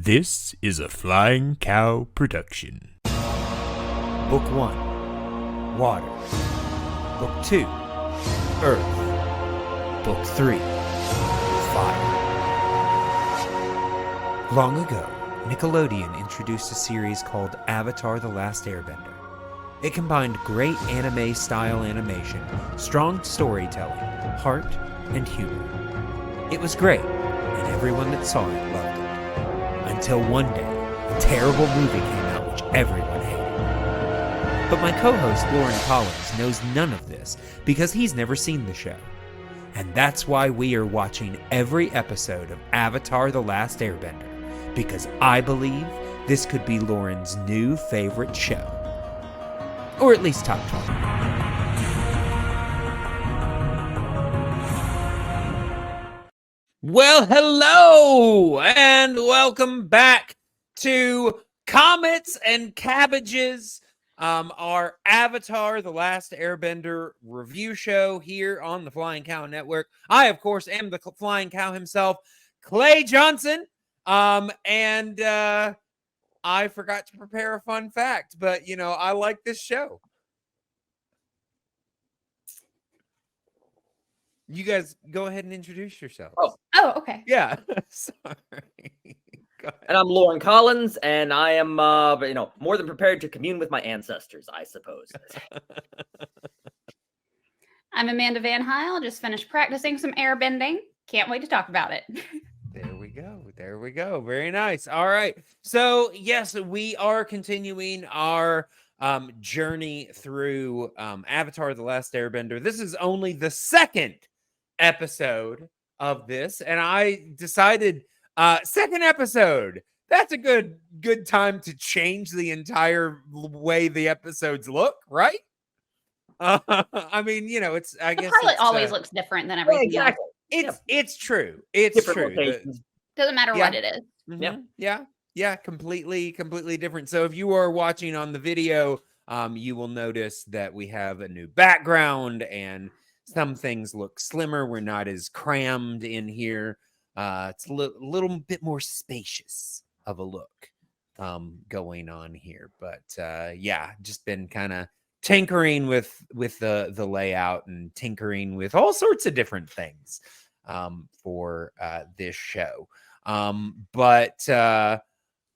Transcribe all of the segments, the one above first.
This is a Flying Cow production. Book 1, Water. Book 2, Earth. Book 3, Fire. Long ago, Nickelodeon introduced a series called Avatar: The Last Airbender. It combined great anime-style animation, strong storytelling, heart, and humor. It was great, and everyone that saw it loved it. Until one day, a terrible movie came out which everyone hated. But my co-host Loren Collins knows none of this because he's never seen the show. And that's why we are watching every episode of Avatar: The Last Airbender, because I believe this could be Loren's new favorite show. Or at least top 20. Well, hello, and welcome back to Comets and Cabbages, our Avatar: The Last Airbender review show here on the Flying Cow Network. I, of course, am the Flying Cow himself, Clay Johnson, and I forgot to prepare a fun fact, but, I like this show. You guys go ahead and introduce yourselves. Oh, okay. Yeah. Sorry. And I'm Loren Collins, and I am, more than prepared to commune with my ancestors, I suppose. I'm Amanda Van Heil. Just finished practicing some airbending. Can't wait to talk about it. There we go. There we go. Very nice. All right. So, yes, we are continuing our journey through Avatar: The Last Airbender. This is only the second episode of this, and I decided second episode, that's a good time to change the entire way the episodes look, right? I mean, it's I guess the pilot always looks different than everything else. It's true. It's true. Doesn't matter what it is. Mm-hmm. Yeah, completely different. So if you are watching on the video, you will notice that we have a new background and some things look slimmer. We're not as crammed in here. It's a little bit more spacious of a look going on here. But just been kind of tinkering with the layout and tinkering with all sorts of different things for this show. So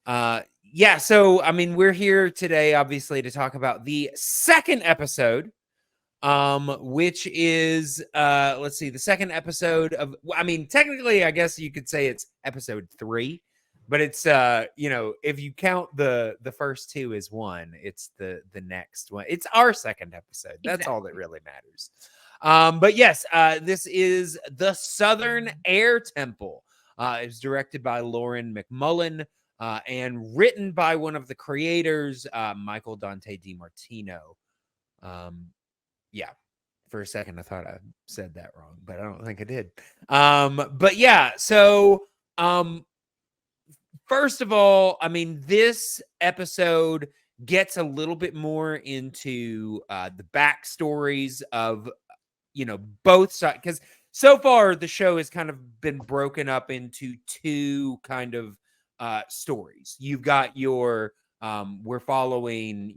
I mean, we're here today obviously to talk about the second episode, which is let's see, the second episode of, I mean, technically I guess you could say it's episode 3, but it's if you count the first 2 as one, it's the next one. It's our second episode. That's all that really matters. But yes, this is The Southern Air Temple. It was directed by Lauren McMullen and written by one of the creators, Michael Dante DiMartino. For a second I thought I said that wrong, but I don't think I did. First of all, I mean, this episode gets a little bit more into the backstories of both sides, because so far the show has kind of been broken up into 2 kind of stories. You've got your we're following,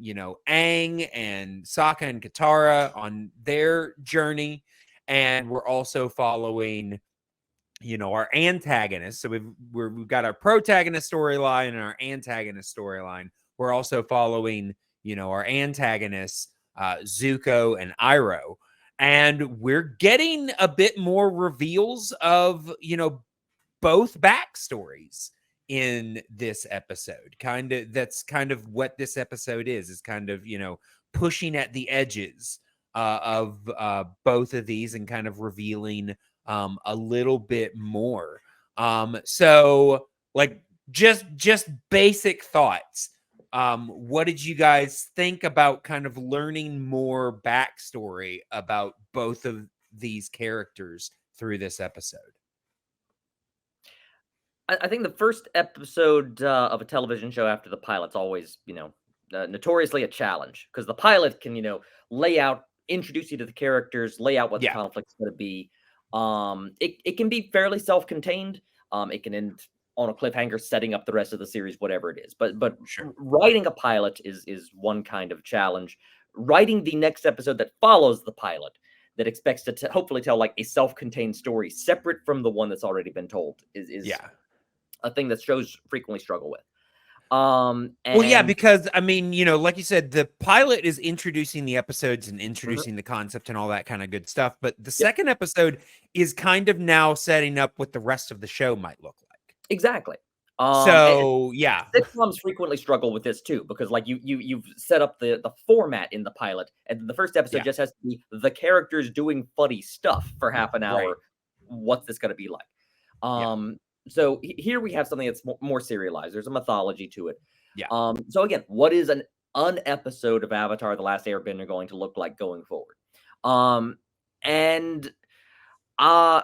Aang and Sokka and Katara on their journey, and we're also following, our antagonists. So we've got our protagonist storyline and our antagonist storyline. We're also following, our antagonists, Zuko and Iroh, and we're getting a bit more reveals of, both backstories in this episode. That's kind of what this episode is kind of, pushing at the edges of both of these and kind of revealing a little bit more. So like just basic thoughts. What did you guys think about kind of learning more backstory about both of these characters through this episode? I think the first episode of a television show after the pilot's always, notoriously a challenge, because the pilot can, lay out, introduce you to the characters, lay out what the conflict's going to be. It can be fairly self-contained. It can end on a cliffhanger, setting up the rest of the series, whatever it is. But Sure. writing a pilot is one kind of challenge. Writing the next episode that follows the pilot, that expects to hopefully tell like a self-contained story separate from the one that's already been told, is a thing that shows frequently struggle with. Well, yeah, And because I mean, like you said, the pilot is introducing the episodes and introducing the concept and all that kind of good stuff. But the second episode is kind of now setting up what the rest of the show might look like. exactly. So yeah, Sitcoms frequently struggle with this too, because like you've set up the format in the pilot, and the first episode just has to be the characters doing funny stuff for half an hour. Right. What's this going to be like? So here we have something that's more serialized. There's a mythology to it. Yeah. So again, what is an episode of Avatar: The Last Airbender going to look like going forward? And I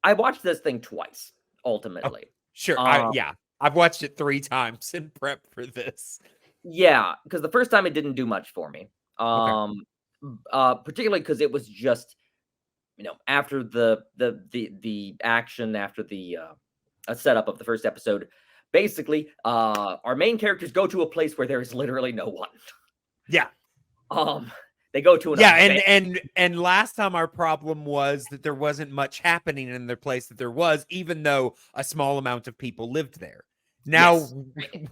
watched this thing twice. Ultimately, sure. I've watched it 3 times in prep for this. Yeah, because the first time it didn't do much for me. Particularly because it was just, after the action, after the setup of the first episode, basically, our main characters go to a place where there is literally no one. Yeah. They go to an and last time our problem was that there wasn't much happening in their place that there was, even though a small amount of people lived there. Now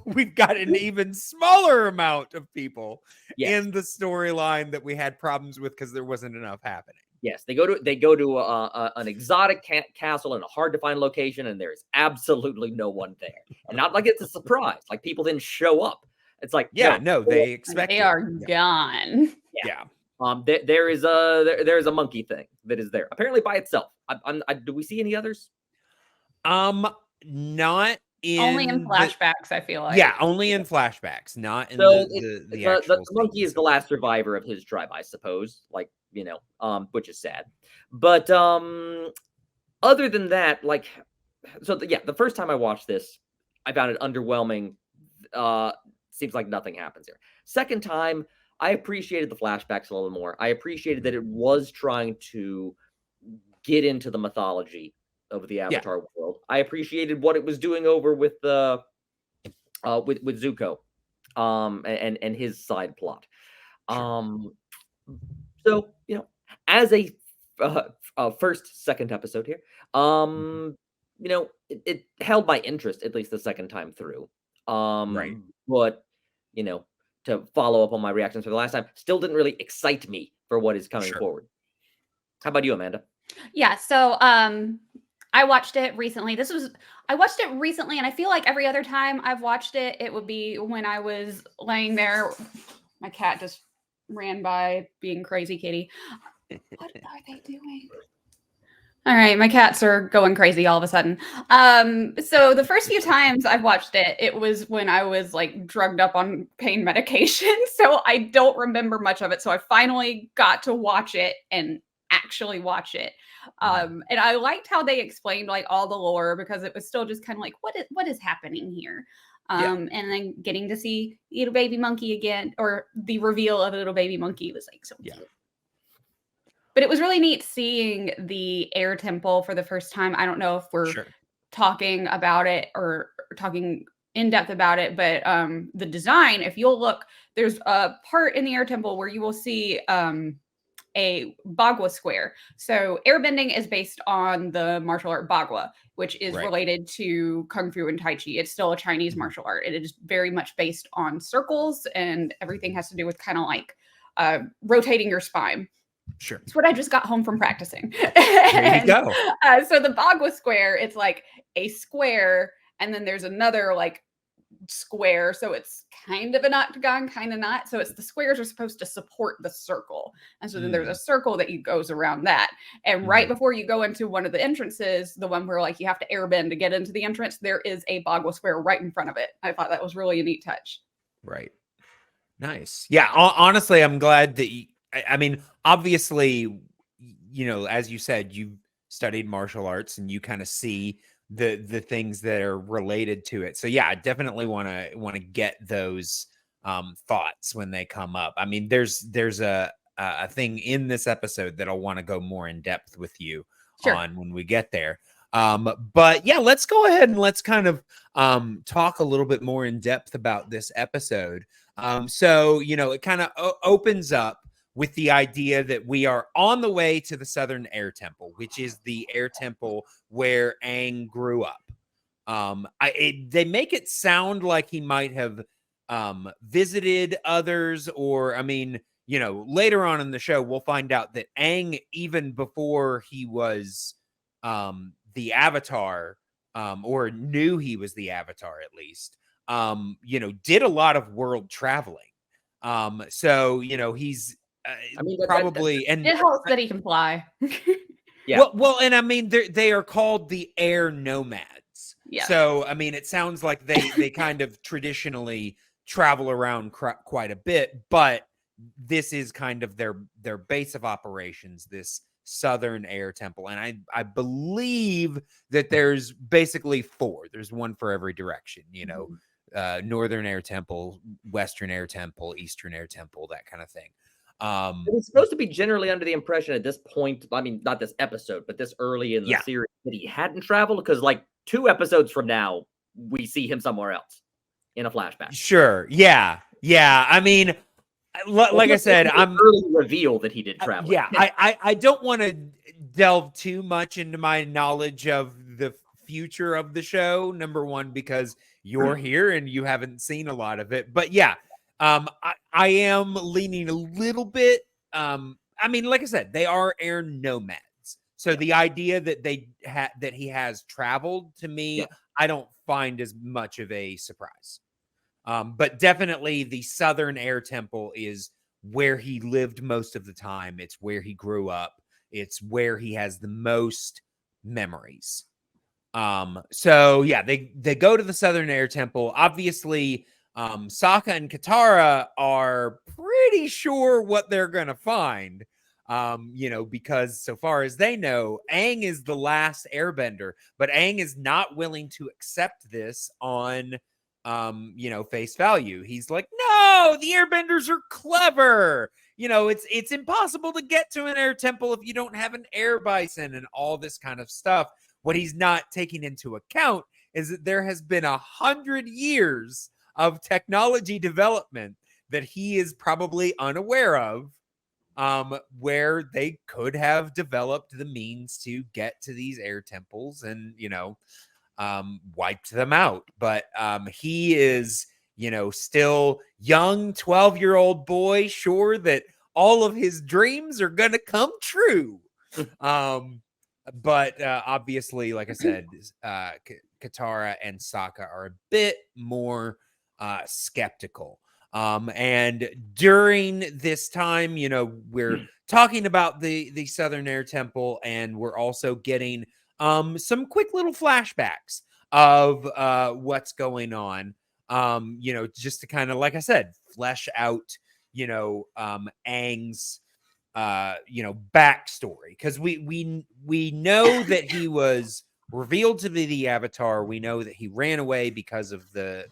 we've got an even smaller amount of people in the storyline that we had problems with because there wasn't enough happening. Yes, they go to an exotic castle in a hard to find location, and there is absolutely no one there. And not like it's a surprise, like people didn't show up. It's like they expect they are gone. Yeah. There is a monkey thing that is there apparently by itself. Do we see any others? Not in only in flashbacks. I feel like only in flashbacks, not in so the actual. The monkey is the last survivor of his tribe, I suppose. Like which is sad. But other than that, like, the first time I watched this, I found it underwhelming. Seems like nothing happens here. Second time, I appreciated the flashbacks a little more. I appreciated that it was trying to get into the mythology of the Avatar world. I appreciated what it was doing over with the with Zuko, and his side plot. So as a second episode here, it held my interest at least the second time through. But to follow up on my reactions for the last time, still didn't really excite me for what is coming forward. How about you, Amanda? Yeah, so I watched it recently. I watched it recently, and I feel like every other time I've watched it, it would be when I was laying there. My cat just ran by being crazy kitty. What are they doing? All right, my cats are going crazy all of a sudden. So the first few times I've watched it, it was when I was like drugged up on pain medication. So I don't remember much of it. So I finally got to watch it and actually watch it. And I liked how they explained like all the lore, because it was still just kind of like, what is happening here? And then getting to see little baby monkey again, or the reveal of a little baby monkey was like so cute. But it was really neat seeing the air temple for the first time. I don't know if we're talking about it or talking in depth about it, but the design, if you'll look, there's a part in the air temple where you will see a Bagua square. So airbending is based on the martial art Bagua, which is related to Kung Fu and Tai Chi. It's still a Chinese martial art. It is very much based on circles, and everything has to do with kind of like rotating your spine. Sure. It's what I just got home from practicing. There you go. So the Bagua square, it's like a square, and then there's another like square. So it's kind of an octagon, kind of not. So it's the squares are supposed to support the circle. And so then there's a circle that goes around that. And right before you go into one of the entrances, the one where like you have to airbend to get into the entrance, there is a Bagua square right in front of it. I thought that was really a neat touch. Right. Nice. Yeah. Honestly, I'm glad that I mean, obviously, as you said, you studied martial arts and you kind of see the things that are related to it. So yeah, I definitely want to get those thoughts when they come up. I mean, there's a thing in this episode that I'll want to go more in depth with you on when we get there. But yeah, let's go ahead and let's kind of talk a little bit more in depth about this episode. So, it kind of opens up with the idea that we are on the way to the Southern Air Temple, which is the air temple where Aang grew up. They make it sound like he might have visited others, or later on in the show, we'll find out that Aang, even before he was the Avatar, or knew he was the Avatar at least, did a lot of world traveling. So he's probably and It helps that he can fly. Yeah. Well, and I mean they are called the air nomads. Yeah. So I mean, it sounds like they kind of traditionally travel around quite a bit, but this is kind of their base of operations, this Southern Air Temple. And I believe that there's basically 4. There's one for every direction, Northern Air Temple, Western Air Temple, Eastern Air Temple, that kind of thing. It's supposed to be generally under the impression at this point, I mean, not this episode, but this early in the series, that he hadn't traveled, because like 2 episodes from now, we see him somewhere else in a flashback. Sure. Yeah. I mean, like I said, I'm early reveal that he did travel. I don't want to delve too much into my knowledge of the future of the show. Number one, because you're here and you haven't seen a lot of it. But yeah, I am leaning a little bit. I mean, like I said, they are air nomads. So the idea that that he has traveled, to me, I don't find as much of a surprise. But definitely the Southern Air Temple is where he lived most of the time. It's where he grew up. It's where he has the most memories. So yeah, they go to the Southern Air Temple. Obviously, Sokka and Katara are pretty sure what they're going to find. Because so far as they know, Aang is the last airbender, but Aang is not willing to accept this on face value. He's like, no, the airbenders are clever. It's impossible to get to an air temple if you don't have an air bison and all this kind of stuff. What he's not taking into account is that there has been 100 years of technology development that he is probably unaware of, where they could have developed the means to get to these air temples and, wiped them out. But he is, still young, 12-year-old boy, sure that all of his dreams are going to come true. But obviously, like I said, Katara and Sokka are a bit more skeptical. And during this time, we're talking about the Southern Air Temple, and we're also getting some quick little flashbacks of what's going on. Just to kind of, like I said, flesh out, Aang's backstory, because we know that he was revealed to be the Avatar. We know that he ran away because of the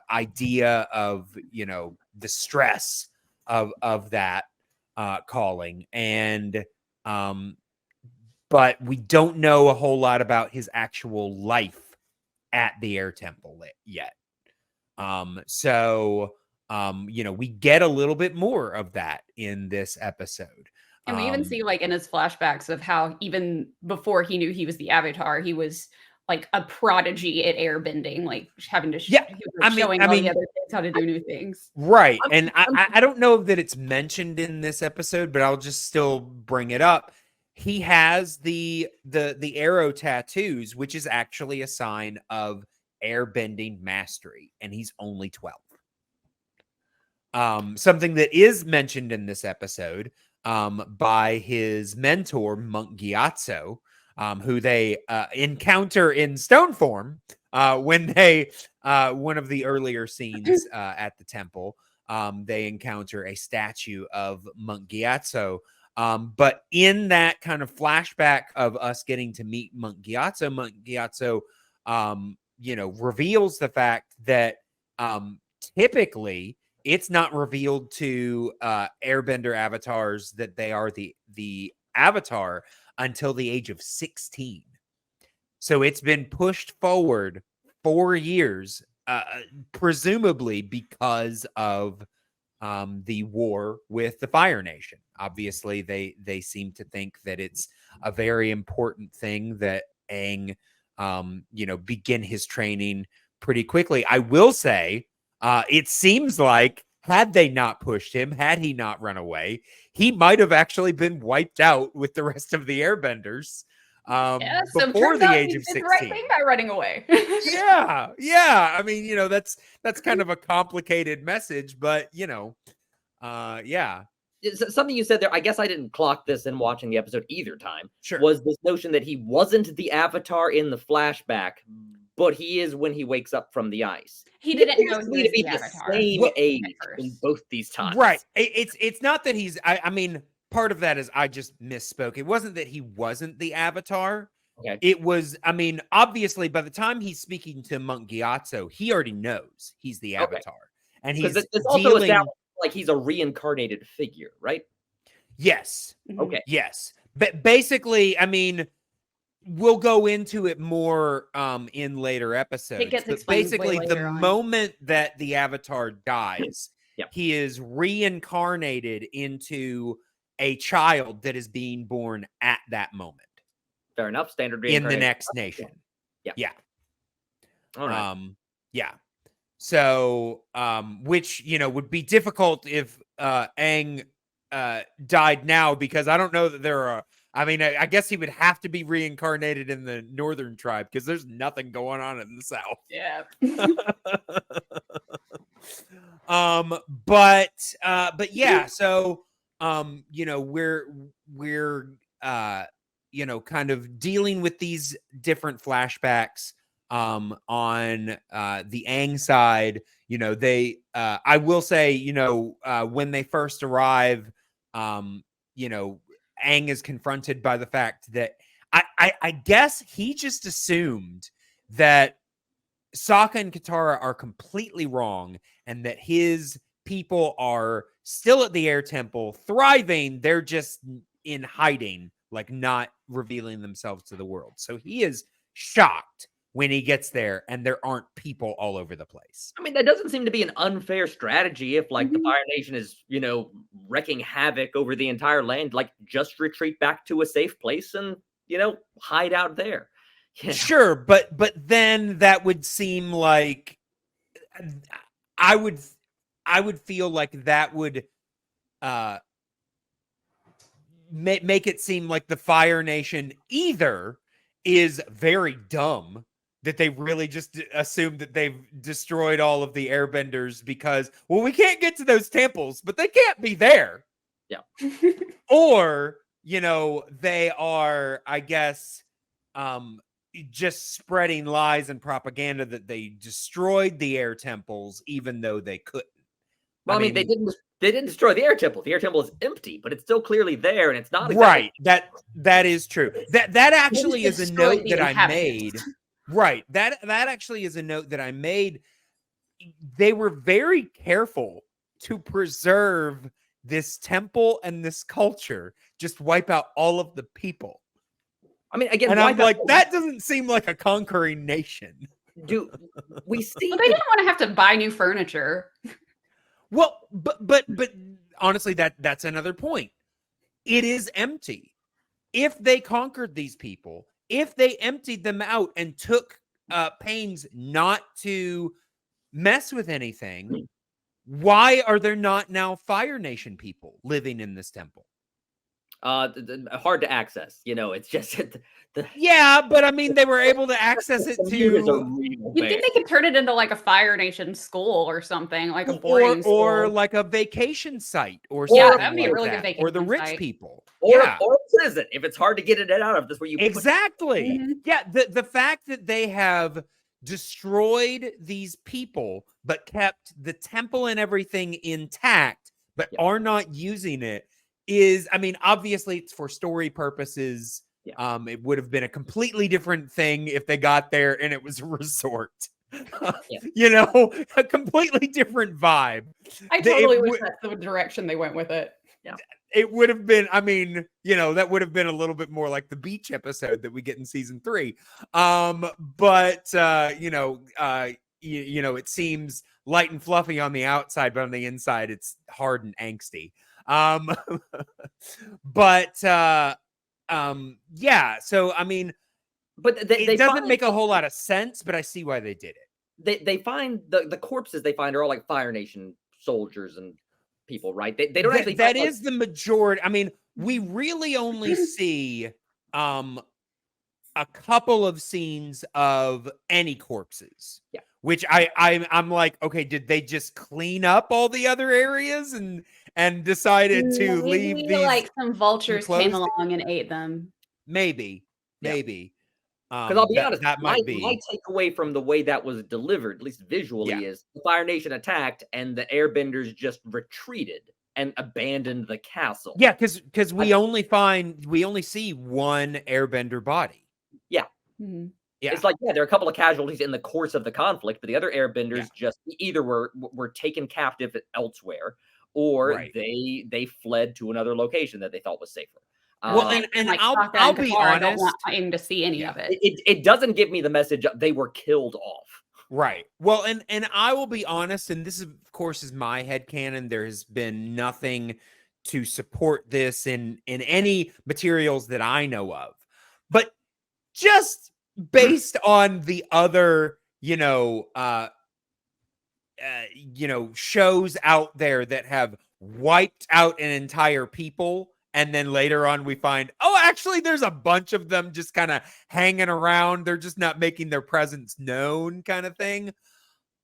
idea of the stress of that calling, and but we don't know a whole lot about his actual life at the Air Temple yet. So we get a little bit more of that in this episode. And we even see, like, in his flashbacks of how even before he knew he was the Avatar, he was like a prodigy at airbending, like having to showing all the other kids how to do new things. Right. And I don't know that it's mentioned in this episode, but I'll just still bring it up. He has the arrow tattoos, which is actually a sign of airbending mastery, and he's only 12. Something that is mentioned in this episode by his mentor, Monk Gyatso, who they encounter in stone form when they one of the earlier scenes at the temple. They encounter a statue of Monk Gyatso. But in that kind of flashback of us getting to meet Monk Gyatso, reveals the fact that typically it's not revealed to airbender avatars that they are the avatar until the age of 16. So it's been pushed forward 4 years, presumably because of the war with the Fire Nation. Obviously, they seem to think that it's a very important thing that Aang, begin his training pretty quickly. I will say, it seems like had they not pushed him, had he not run away, he might have actually been wiped out with the rest of the Airbenders So before turns the out age he of did 16. the right thing by running away. Yeah. I mean, that's kind of a complicated message, but yeah. Something you said there, I guess I didn't clock this in watching the episode either time, Sure. was this notion that he wasn't the Avatar in the flashback, but he is when he wakes up from the ice. He didn't know appears he to me was to the be the Avatar. same age at in first. both these times. Right. It's not that he's I mean, part of that is I just misspoke. It wasn't that he wasn't the Avatar. Okay. It was, I mean, obviously by the time he's speaking to Monk Gyatso, he already knows he's the Okay. Avatar. And Because he's it's also dealing established like he's a reincarnated figure, right? Yes. Mhm. Okay. Yes. But basically, I mean, we'll go into it more in later episodes. gets But explained way basically, the later on. moment that the Avatar dies, Yep. he is reincarnated into a child that is being born at that moment Fair enough. Standard in the reincarnation. next nation. Yeah. Yeah. All right. Yeah. So, which would be difficult if Aang died now, because I don't know that there are. I mean, I guess he would have to be reincarnated in the northern tribe because there's nothing going on in the south. Yeah. But yeah, so we're kind of dealing with these different flashbacks on the Aang side. They I will say, when they first arrive, Aang is confronted by the fact that I guess he just assumed that Sokka and Katara are completely wrong and that his people are still at the air temple thriving. They're just in hiding, like not revealing themselves to the world. So he is shocked when he gets there and there aren't people all over the place. I mean, that doesn't seem to be an unfair strategy if, like, the Mhm. Fire Nation is, wrecking havoc over the entire land. Like, just retreat back to a safe place and, hide out there. Sure, but then that would seem like I would feel like that would make it seem like the Fire Nation either is very dumb, that they really just assumed that they've destroyed all of the airbenders because, well, we can't get to those temples, but they can't be there. Yeah. Or, they are, I guess, just spreading lies and propaganda that they destroyed the air temples, even though they couldn't. Well, I mean, they didn't destroy the air temple. The air temple is empty, but it's still clearly there, and it's not exactly Right. That is true. That actually is a destroyed note the that I inhabitants. made. Right. That actually is a note that I made. They were very careful to preserve this temple and this culture, just wipe out all of the people. I mean, again, And why I'm like, that doesn't seem like a conquering nation. do we see? Well, they didn't want to have to buy new furniture. Well, but honestly, that's another point. It is empty. If they conquered these people, if they emptied them out and took pains not to mess with anything, why are there not now Fire Nation people living in this temple? Hard to access. It's just Yeah, but I mean, they were able to access it computers are to, real You'd bad. think they could turn it into like a Fire Nation school or something, like a boarding school. or like a vacation site or Yeah, something that'd be a like really that. good Or the vacation rich site. people. Or, Yeah. or a prison. If it's hard to get it out of, this where you put- Exactly. Mhm. Yeah, the fact that they have destroyed these people but kept the temple and everything intact but Yeah. are not using it is, I mean, obviously it's for story purposes. Yeah. It would have been a completely different thing if they got there and it was a resort. A completely different vibe. I They- totally it wish would- that's the direction they went with it. it would have been, I mean, that would have been a little bit more like the beach episode that we get in season 3. But it seems light and fluffy on the outside, but on the inside, it's hard and angsty. Yeah. So, I mean, but it doesn't make a whole lot of sense, but I see why they did it. They find the corpses they find are all like Fire Nation soldiers and people, right? They don't actually. That is the majority. I mean, we really only see a couple of scenes of any corpses. Yeah. Which I'm like, okay, did they just clean up all the other areas and decided to leave these? Like some vultures came along and ate them. Maybe. Because I'll be honest, that might be my takeaway from the way that was delivered, at least visually, is the Fire Nation attacked and the Airbenders just retreated and abandoned the castle. Yeah, because we only see one Airbender body. Yeah. Mm-hmm. Yeah. It's like, there are a couple of casualties in the course of the conflict, but the other Airbenders just either were taken captive elsewhere, or they fled to another location that they thought was safer. Well, and like I'll be honest, I don't want Aang to see any of it. It doesn't give me the message they were killed off. Right. Well, and I will be honest, and this is, of course, is my headcanon. There has been nothing to support this in any materials that I know of. But just based on the other, shows out there that have wiped out an entire people, and then later on we find, actually there's a bunch of them just kind of hanging around. They're just not making their presence known, kind of thing.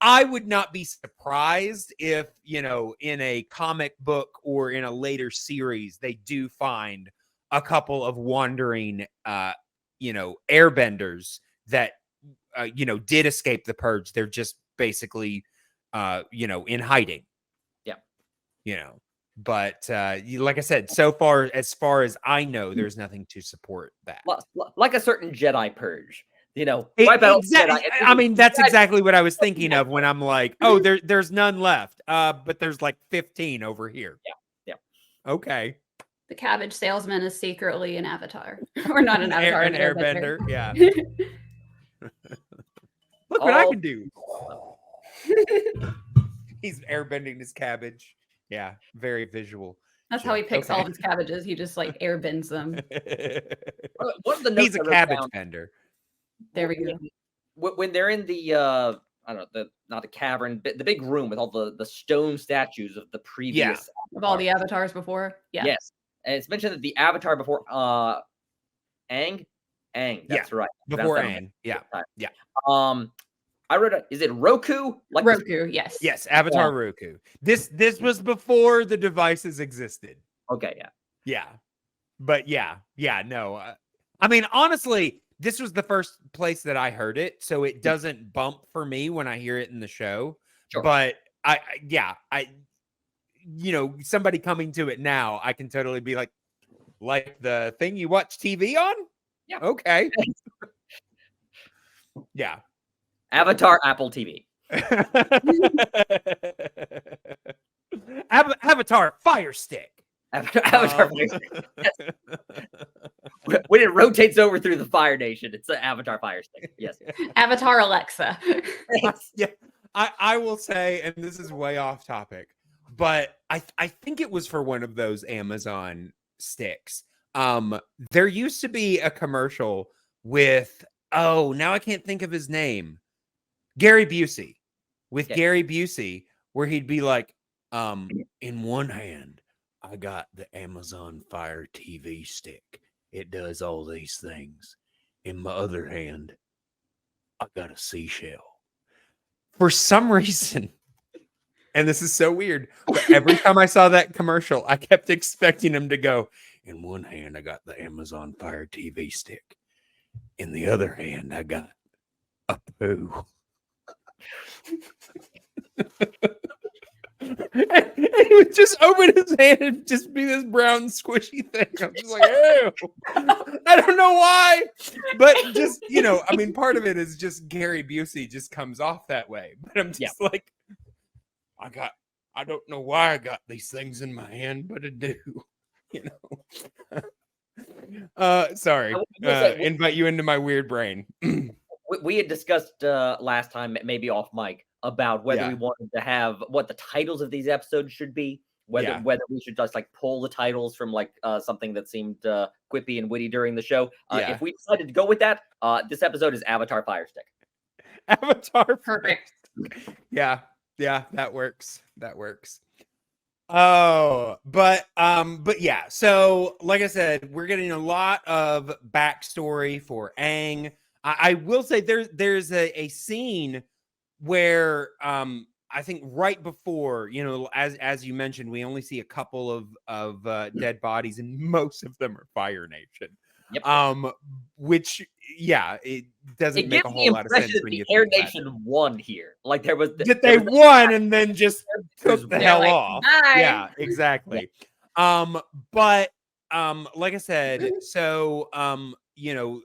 I would not be surprised if, in a comic book or in a later series, they do find a couple of wandering, airbenders that, did escape the purge. They're just basically, in hiding. Yeah. But like I said, so far as I know, there's nothing to support that. Like a certain Jedi purge, wipe out Jedi. I mean, that's exactly what I was thinking of when I'm like, there's none left. But there's like 15 over here. Yeah. Okay. The cabbage salesman is secretly an avatar, or not an avatar, an airbender. Yeah. Look what I can do. He's airbending his cabbage. Yeah, very visual. That's how he picks all of his cabbages. He just like airbends them. One of the notes He's a cabbage bender. There we go. When they're in the not the cavern, but the big room with all the stone statues of the previous of all the avatars before. Yeah. Yes. And it's mentioned that the avatar before Aang, that's right. Before Aang. Yeah. I read is it Roku? Like Roku, yes. Yes, Avatar Roku. This was before the devices existed. Okay, yeah. But no. I mean, honestly, this was the first place that I heard it, so it doesn't bump for me when I hear it in the show. Sure. But I somebody coming to it now, I can totally be like the thing you watch TV on? Yeah. Okay. Yeah. Avatar Apple TV. Avatar Firestick. Avatar Firestick. Yes. When it rotates over through the Fire Nation, it's the Avatar Firestick. Yes. Avatar Alexa. Yeah. I will say, and this is way off topic, but I think it was for one of those Amazon sticks. There used to be a commercial with, now I can't think of his name. Gary Busey, Gary Busey, where he'd be like, in one hand, I got the Amazon Fire TV stick. It does all these things. In my other hand, I got a seashell. For some reason, and this is so weird, but every time I saw that commercial, I kept expecting him to go, in one hand, I got the Amazon Fire TV stick. In the other hand, I got a poo. And he would just open his hand and just be this brown squishy thing. I'm just like, ew. I don't know why, but just, I mean, part of it is just Gary Busey just comes off that way. But I'm just like, I I don't know why I got these things in my hand, but I do. You know. Sorry. I will say, Invite you into my weird brain. we had discussed last time, maybe off mic, about whether we wanted to have what the titles of these episodes should be. Whether we should just like pull the titles from like something that seemed quippy and witty during the show. If we decided to go with that, this episode is Avatar Firestick. Avatar Perfect. Yeah, that works. That works. Oh, but yeah. So, like I said, we're getting a lot of backstory for Aang. I will say there's a scene where I think right before, you know, as you mentioned, we only see a couple of dead bodies, and most of them are Fire Nation. Yep. Which it doesn't make a whole lot of sense when you Air think about Nation won here. Like there was they won and then just took the hell like, off. "Bye." Yeah, exactly. But like I said, so you know,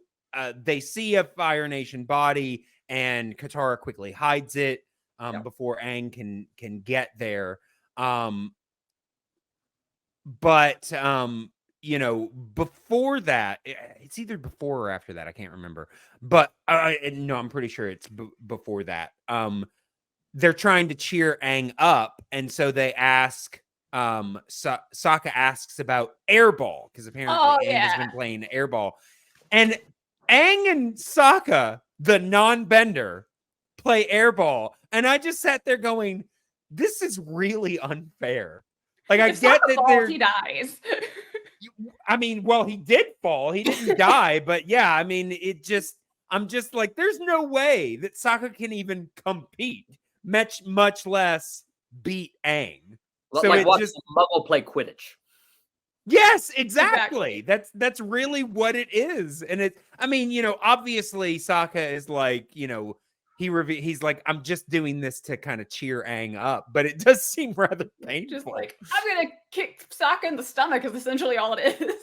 they see a Fire Nation body, and Katara quickly hides it before Aang can get there. But you know, before that, it's either before or after that, I can't remember. But no, I'm pretty sure it's before that. They're trying to cheer Aang up, and so they ask Sokka asks about airball, because apparently Aang has been playing airball. And Aang and Sokka, the non-bender, play airball. And I just sat there going, this is really unfair. Like, I get that he dies. I mean, well, he did fall. He didn't die, but yeah, I mean, I'm just like, there's no way that Sokka can even compete, much less beat Aang. So like watch Muggle play Quidditch. Yes, exactly. That's really what it is. And I mean, you know, obviously Sokka is like, you know, he's like, I'm just doing this to kind of cheer Aang up, but it does seem rather painful. Just like, I'm gonna kick Sokka in the stomach is essentially all it is.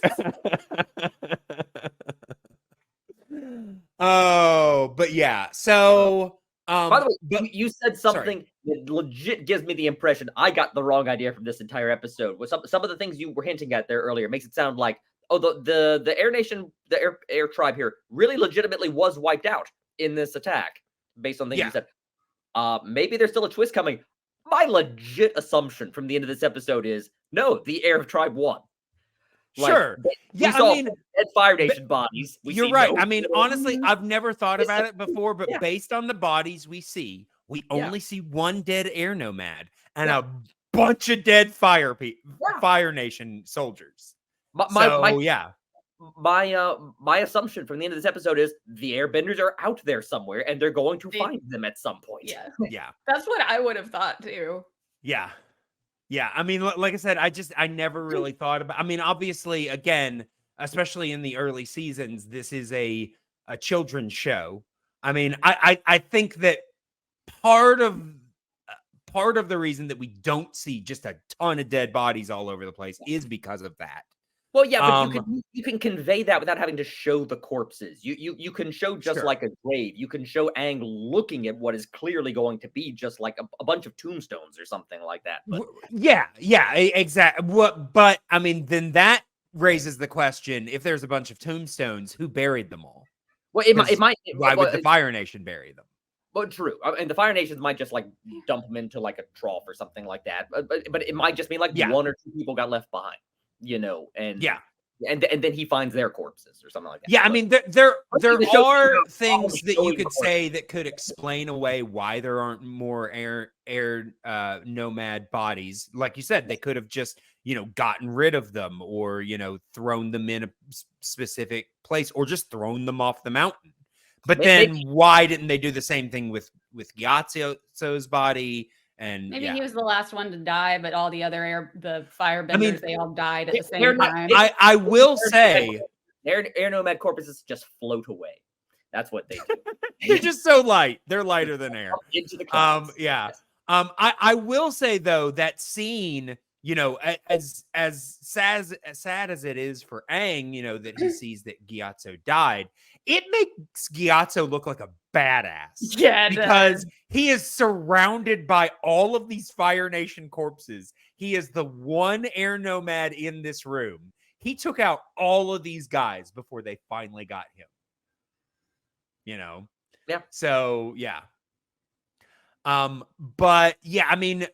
Oh, but yeah. So by the way, you said something that legit gives me the impression I got the wrong idea from this entire episode. With some of the things you were hinting at there earlier makes it sound like, oh, the Air Nation, the Air tribe here really legitimately was wiped out in this attack, based on things you said. Maybe there's still a twist coming. My legit assumption from the end of this episode is no, the Air tribe won. Sure. We saw dead Fire Nation bodies. You're right. I mean, honestly, I've never thought about it before, but based on the bodies we see, we only see one dead air nomad and a bunch of dead Fire Nation soldiers. My assumption from the end of this episode is the Airbenders are out there somewhere, and they're going to find them at some point. Yeah. That's what I would have thought too. Yeah. Yeah, I mean, like I said, I never really thought about. I mean, obviously, again, especially in the early seasons, this is a children's show. I mean, I think that part of the reason that we don't see just a ton of dead bodies all over the place is because of that. Well, yeah, but you can convey that without having to show the corpses. You can show just like a grave. You can show Aang looking at what is clearly going to be just like a bunch of tombstones or something like that. But exactly. But I mean, then that raises the question: if there's a bunch of tombstones, who buried them all? Well, it might. Why would the Fire Nation bury them? Well, true. And the Fire Nations might just like dump them into like a trough or something like that. But it might just mean like one or two people got left behind. You know, and then he finds their corpses or something like that. Yeah, I mean, there are things that you could say that could explain away why there aren't more air nomad bodies. Like you said, they could have just, you know, gotten rid of them, or, you know, thrown them in a specific place, or just thrown them off the mountain. But then why didn't they do the same thing with Gyatso's body? And maybe he was the last one to die, but all the other firebenders, they all died at the same time. I will say air nomad corpses just float away. That's what they do. They're just so light. They're lighter than air. Into the clouds. I will say though, that scene, you know, as sad as it is for Aang, you know, that he sees that Gyatso died, it makes Gyatso look like a badass. Yeah, it because does. he is surrounded by all of these Fire Nation corpses. He is the one air nomad in this room. He took out all of these guys before they finally got him. You know? Yeah. So, yeah. But yeah, I mean,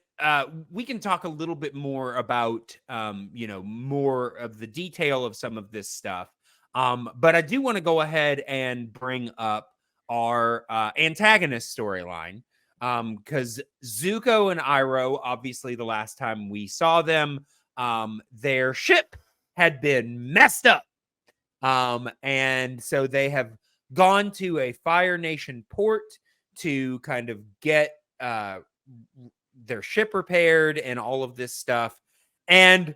we can talk a little bit more about, more of the detail of some of this stuff. But I do want to go ahead and bring up our antagonist storyline. Because Zuko and Iroh, obviously the last time we saw them, their ship had been messed up. And so they have gone to a Fire Nation port to kind of get their ship repaired and all of this stuff. And,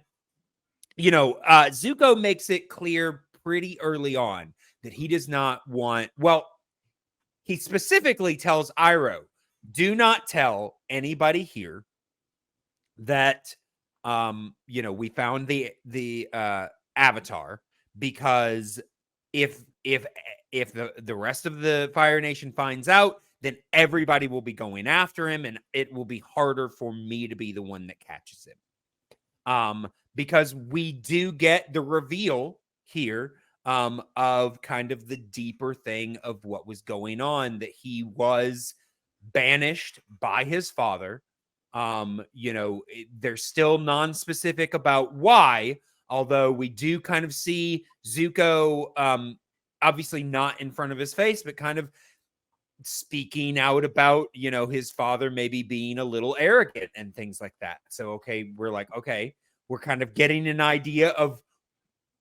Zuko makes it clear pretty early on that he does not want, he specifically tells Iroh, do not tell anybody here that, we found the Avatar, because if the rest of the Fire Nation finds out, then everybody will be going after him, and it will be harder for me to be the one that catches him. Because we do get the reveal here of kind of the deeper thing of what was going on, that he was banished by his father. They're still non-specific about why, although we do kind of see Zuko, obviously not in front of his face, but kind of speaking out about, his father maybe being a little arrogant and things like that. So, we're kind of getting an idea of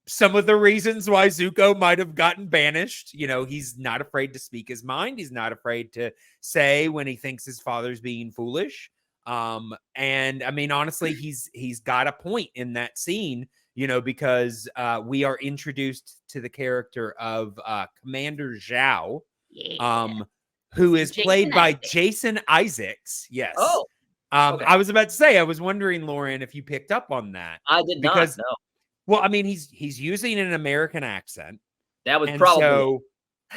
some of the reasons why Zuko might have gotten banished. He's not afraid to speak his mind. He's not afraid to say when he thinks his father's being foolish. And I mean, honestly, he's got a point in that scene, because we are introduced to the character of Commander Zhao, who is played by Jason Isaacs. Yes. Oh. Okay. I was about to say, I was wondering, Loren, if you picked up on that. I did not. No. Well, I mean, he's using an American accent. That was probably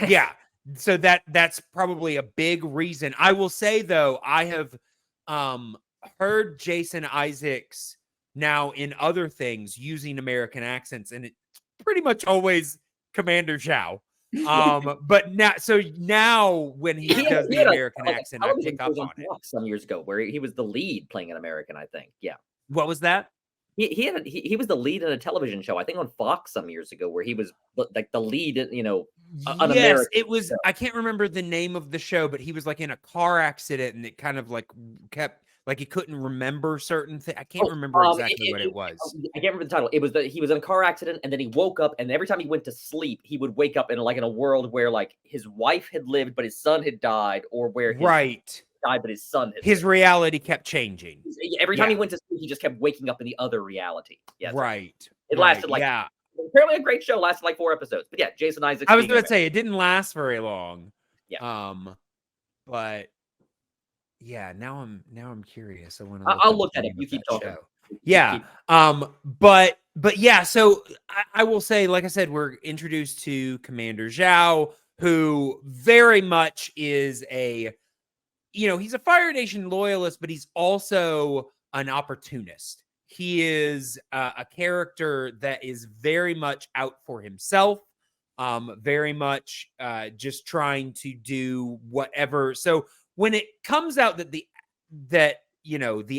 yeah. So that's probably a big reason. I will say, though, I have heard Jason Isaacs now in other things using American accents, and it's pretty much always Commander Zhao. But now when he does the American accent, I pick up on it. Some years ago, where he was the lead playing an American, I think. Yeah. What was that? He was the lead in a television show, I think on Fox some years ago, where he was like the lead, an American. It was, show. I can't remember the name of the show, but he was like in a car accident, and it kind of like kept, like he couldn't remember certain things. I can't remember exactly what it was. I can't remember the title. It was he was in a car accident, and then he woke up, and every time he went to sleep, he would wake up in a world where like his wife had lived, but his son had died, or where his died, but his son had his reality kept changing. Every time he went to sleep, he just kept waking up in the other reality. Yeah, right. It lasted apparently a great show, lasted like 4 episodes. But yeah, Jason Isaacs. I was going to say it didn't last very long. Yeah. But yeah, now I'm curious. I'll look at it. You keep talking. Yeah. But yeah, so I will say, like I said, we're introduced to Commander Zhao, who very much is he's a Fire Nation loyalist, but he's also an opportunist. He is a character that is very much out for himself, very much just trying to do whatever. So when it comes out that the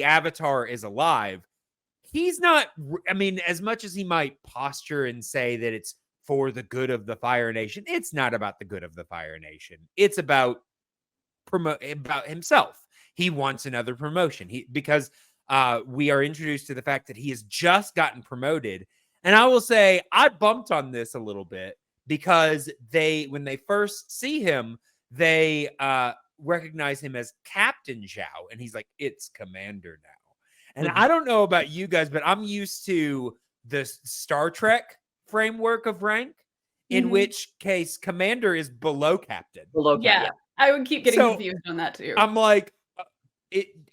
Avatar is alive, he's not, I mean, as much as he might posture and say that it's for the good of the Fire Nation, it's not about the good of the Fire Nation. It's about himself. He wants another promotion. Because we are introduced to the fact that he has just gotten promoted. And I will say I bumped on this a little bit, because when they first see him, they recognize him as Captain Zhao, and he's like, it's Commander now. And I don't know about you guys, but I'm used to the Star Trek framework of rank, in which case Commander is below Captain. Yeah. I would keep getting confused on that too. I'm like,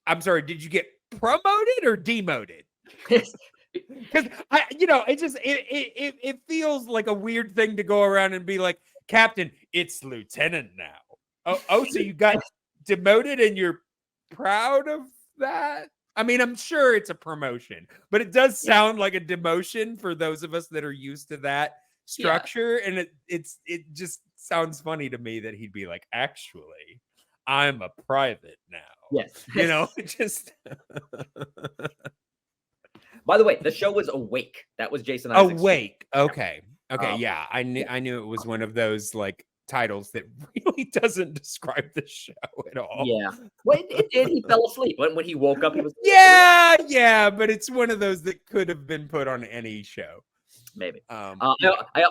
I'm sorry, did you get promoted or demoted? Because it feels like a weird thing to go around and be like, Captain, it's Lieutenant now. Oh, so you got demoted and you're proud of that? I mean, I'm sure it's a promotion, but it does sound like a demotion for those of us that are used to that structure. And it just sounds funny to me that he'd be like, actually, I'm a private now. Yes. You know, just By the way, the show was Awake. That was Jason Isaacs. Awake. Okay. Yeah. I knew it was one of those like titles that really doesn't describe the show at all. Yeah. Well, it did. He fell asleep. When he woke up, he was yeah, but it's one of those that could have been put on any show. Maybe. I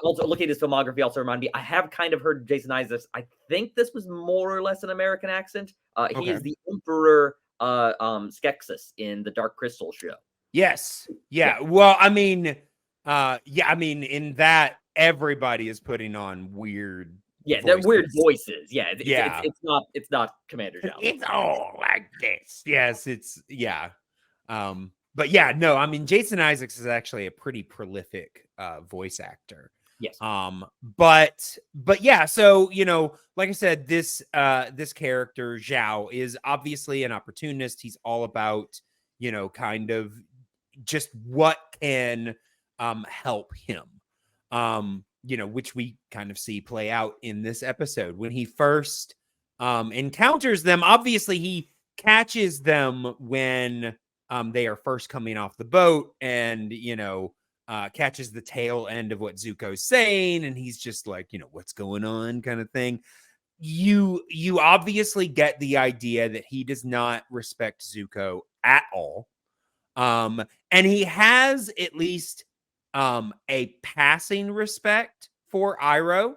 also, looking at his filmography, also reminded me, I have kind of heard Jason Isaacs. I think this was more or less an American accent. He is the Emperor Skeksis in the Dark Crystal show. Yes. Yeah. Well, I mean, in that everybody is putting on weird. Yeah, they're weird voices. Yeah, it's not Commander Zhao. It's all like this. Yes, but yeah, no, I mean, Jason Isaacs is actually a pretty prolific voice actor. Yes. But yeah, so like I said, this character Zhao is obviously an opportunist. He's all about kind of just what can help him. Which we kind of see play out in this episode when he first encounters them. Obviously, he catches them when they are first coming off the boat, and catches the tail end of what Zuko's saying, and he's just like, what's going on, kind of thing. You obviously get the idea that he does not respect Zuko at all, and he has at least a passing respect for Iroh,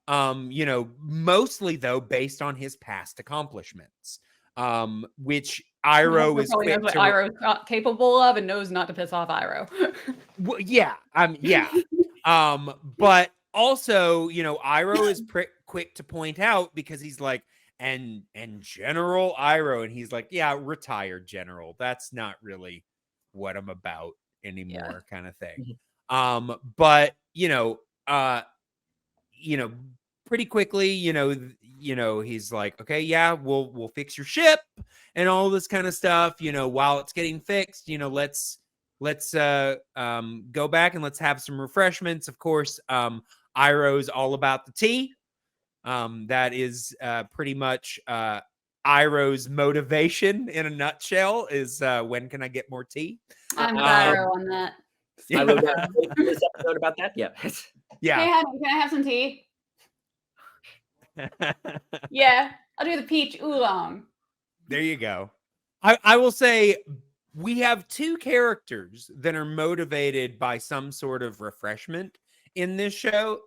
mostly though based on his past accomplishments, which Iroh is quick what to Iroh's not capable of and knows not to piss off Iroh. well, yeah. But also, Iroh is quick to point out, because he's like, and General Iroh, and he's like, yeah, retired general. That's not really what I'm about anymore, kind of thing. But pretty quickly, he's like, okay, yeah, we'll fix your ship and all this kind of stuff. While it's getting fixed, let's go back and let's have some refreshments. Of course, Iroh's all about the tea. That is pretty much Iroh's motivation in a nutshell is when can I get more tea? I'm with Iroh on that. I wrote down this episode about that. Yeah. Yeah. Hey, honey, can I have some tea? Yeah, I'll do the peach oolong. There you go. I will say we have two characters that are motivated by some sort of refreshment in this show,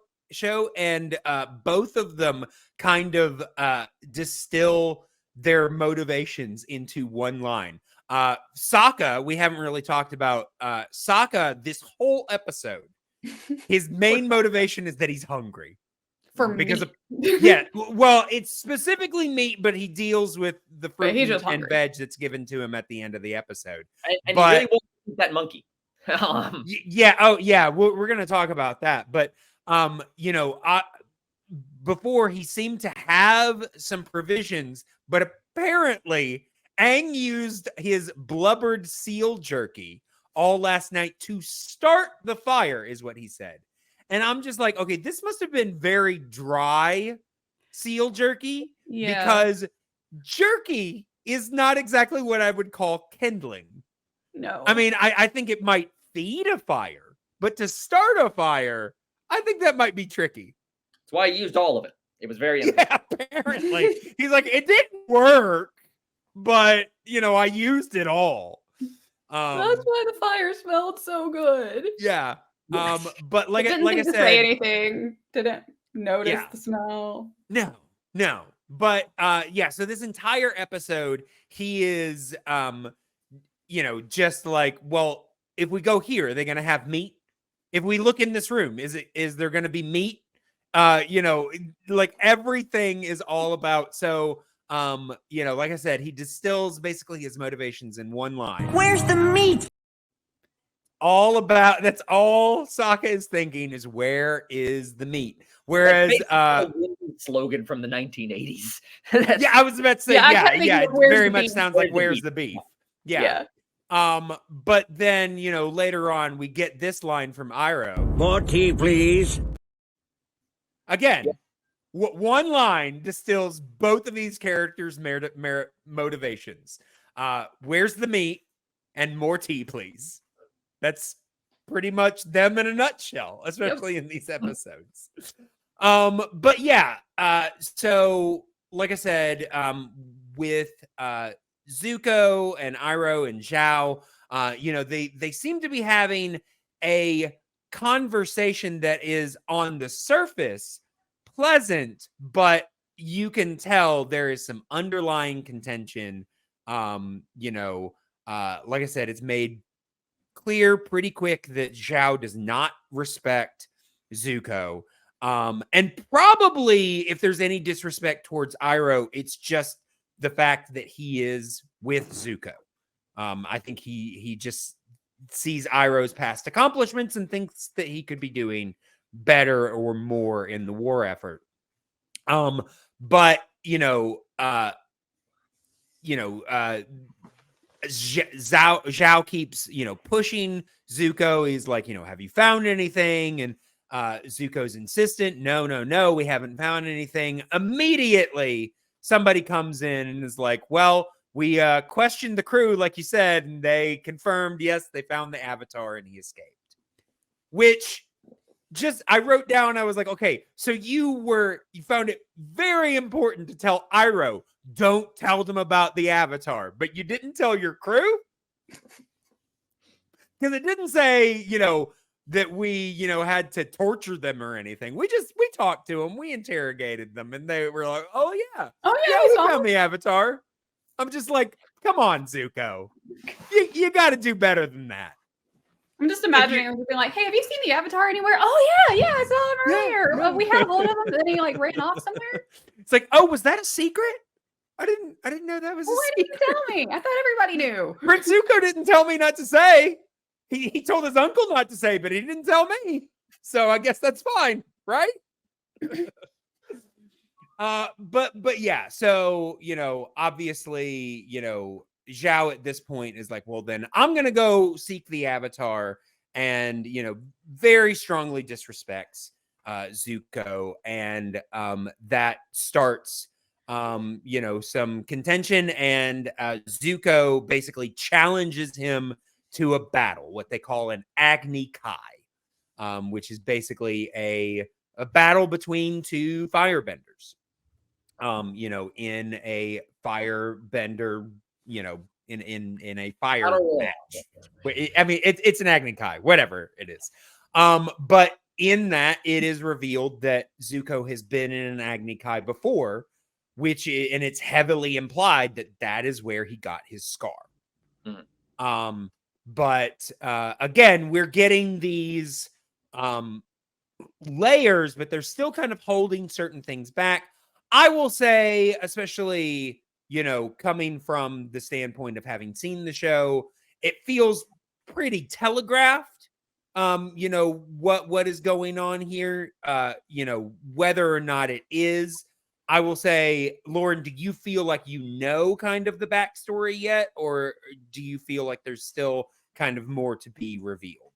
and both of them kind of distill their motivations into one line. Sokka, we haven't really talked about Sokka this whole episode. His main motivation is that he's hungry. Because well, it's specifically meat, but he deals with the fruit and veg that's given to him at the end of the episode. And he really wants to eat that monkey. We're going to talk about that. But before, he seemed to have some provisions, but apparently Aang used his blubbered seal jerky all last night to start the fire, is what he said. And I'm just like, okay, this must have been very dry seal jerky, because jerky is not exactly what I would call kindling. No. I mean, I think it might feed a fire, but to start a fire, I think that might be tricky. That's why I used all of it. It was very apparently. He's like, it didn't work, but, I used it all. That's why the fire smelled so good. Yeah. But like I said, say anything. Didn't notice the smell. No. But so this entire episode, he is just like, well, if we go here, are they gonna have meat? If we look in this room, is there gonna be meat? Like everything is all about. So like I said, he distills basically his motivations in one line. Where's the meat? all about. That's all Sokka is thinking is where is the meat. Whereas, a slogan from the 1980s. yeah, I was about to say, Yeah, I yeah, kept thinking, it "Where's very the much beef? sounds Where's like the where's beef?" the beef? Yeah. But then later on we get this line from Iroh. More tea, please. Again, one line distills both of these characters' motivations. Where's the meat? And more tea, please. That's pretty much them in a nutshell, especially in these episodes. But yeah, so like I said, with Zuko and Iroh and Zhao, they seem to be having a conversation that is on the surface pleasant, but you can tell there is some underlying contention. Like I said, it's made clear pretty quick that Zhao does not respect Zuko. And probably if there's any disrespect towards Iroh, it's just the fact that he is with Zuko. I think he just sees Iroh's past accomplishments and thinks that he could be doing better or more in the war effort. But Zhao keeps, pushing Zuko. He's like, have you found anything? And Zuko's insistent. No, we haven't found anything. Immediately, somebody comes in and is like, well, we questioned the crew, like you said, and they confirmed, yes, they found the Avatar and he escaped. Which I wrote down, I was like, okay, so you found it very important to tell Iroh, don't tell them about the Avatar, but you didn't tell your crew? Because it didn't say, that we, had to torture them or anything. We talked to them, we interrogated them, and they were like, oh yeah, we found the Avatar. I'm just like, come on, Zuko. You got to do better than that. I'm just imagining him being like, hey, have you seen the Avatar anywhere? Oh, yeah, I saw him earlier. Well, we had a hold of him, and then he ran off somewhere. It's like, oh, was that a secret? I didn't know that was a why secret. didn't you tell me? I thought everybody knew. Prince Zuko didn't tell me not to say. He told his uncle not to say, but he didn't tell me. So I guess that's fine, right? But yeah, so obviously, Zhao at this point is like, well, then I'm gonna go seek the Avatar, and very strongly disrespects Zuko, and that starts some contention, and Zuko basically challenges him to a battle, what they call an Agni Kai, which is basically a battle between two firebenders. In a firebender, in a fire match. I mean, it's an Agni Kai, whatever it is. But in that, it is revealed that Zuko has been in an Agni Kai before, and it's heavily implied that is where he got his scar. Mm-hmm. But again, we're getting these layers, but they're still kind of holding certain things back. I will say, especially, coming from the standpoint of having seen the show, it feels pretty telegraphed, what is going on here, whether or not it is. I will say, Loren, do you feel like kind of the backstory yet, or do you feel like there's still kind of more to be revealed?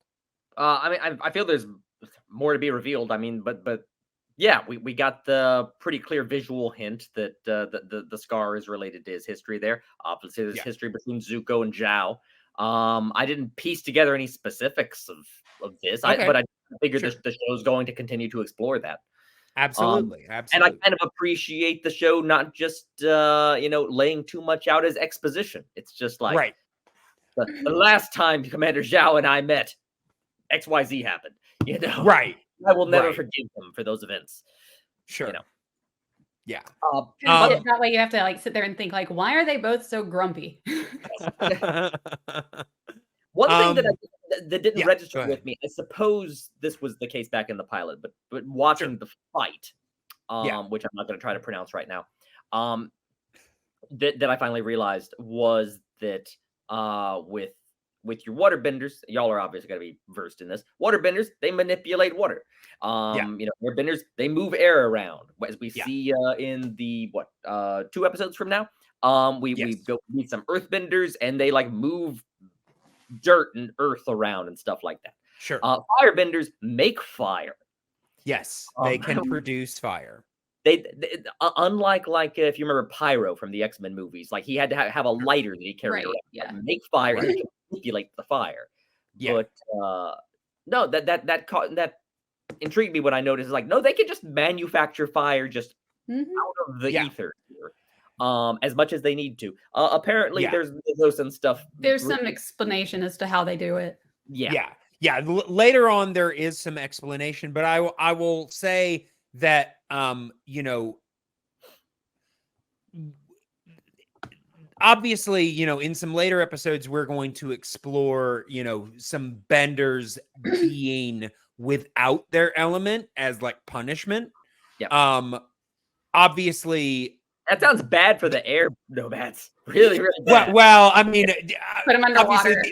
I feel there's more to be revealed. I mean, but yeah, we got the pretty clear visual hint that the scar is related to his history there. Obviously, there's history between Zuko and Zhao. I didn't piece together any specifics of this, okay. but I figured the show's going to continue to explore that. Absolutely. And I kind of appreciate the show not just laying too much out as exposition. It's just like, right. The last time Commander Zhao and I met, XYZ happened. Right. I will never forgive them for those events. Sure. Yeah. That way you have to sit there and think why are they both so grumpy? One thing that didn't register with me, I suppose this was the case back in the pilot, but watching the fight, which I'm not going to try to pronounce right now, that I finally realized was that with with your waterbenders, y'all are obviously going to be versed in this. Waterbenders, they manipulate water. Airbenders, they move air around, as we see in the 2 episodes from now. We go meet some earthbenders, and they like move dirt and earth around and stuff like that. Sure. Firebenders make fire. Yes, they can produce fire. They unlike if you remember Pyro from the X-Men movies, like he had to have a lighter that he carried around, make fire, and he can manipulate the fire. But no, that intrigued me when I noticed, like, no, they can just manufacture fire just out of the ether here, as much as they need to. Apparently, there's some stuff. There's some explanation as to how they do it. Yeah. Later on, there is some explanation, but I will say that obviously, in some later episodes, we're going to explore, some benders being without their element as like punishment. Obviously, that sounds bad for the air nomads. Really, really bad. Well, I mean, put them underwater.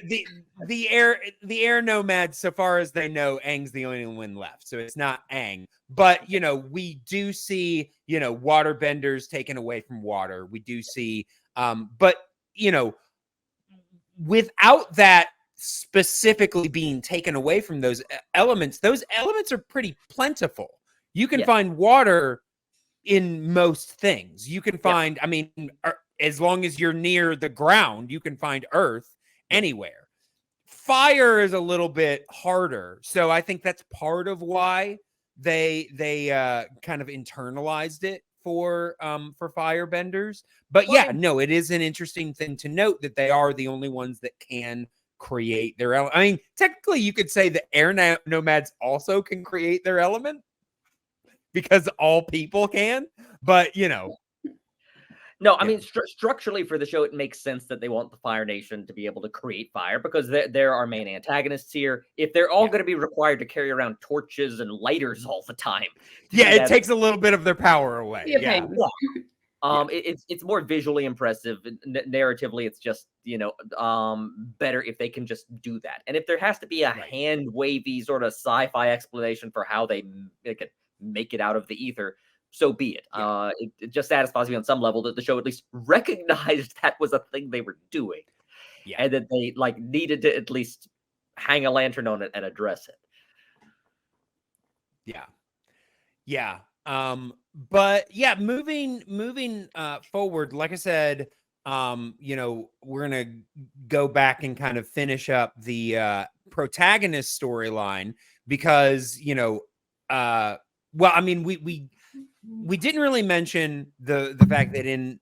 The air nomads, so far as they know, Aang's the only one left, so it's not Aang. But we do see water benders taken away from water. We do see, but without that specifically being taken away from those elements are pretty plentiful. You can find water in most things. You can find, I mean, as long as you're near the ground, you can find earth anywhere. Fire is a little bit harder. So I think that's part of why they kind of internalized it for firebenders. But it is an interesting thing to note that they are the only ones that can create their element. I mean, technically you could say the air nomads also can create their element, because all people can, but No, I mean, structurally for the show, it makes sense that they want the Fire Nation to be able to create fire, because they're our main antagonists here. If they're all going to be required to carry around torches and lighters all the time, it takes a little bit of their power away. It's more visually impressive. Narratively, it's just better if they can just do that. And if there has to be a hand wavy sort of sci-fi explanation for how they can make it out of the ether, so be it. It just satisfies me on some level that the show at least recognized that was a thing they were doing, and that they needed to at least hang a lantern on it and address it. But moving forward, like I said, we're gonna go back and kind of finish up the protagonist storyline, because well, I mean, we didn't really mention the fact that in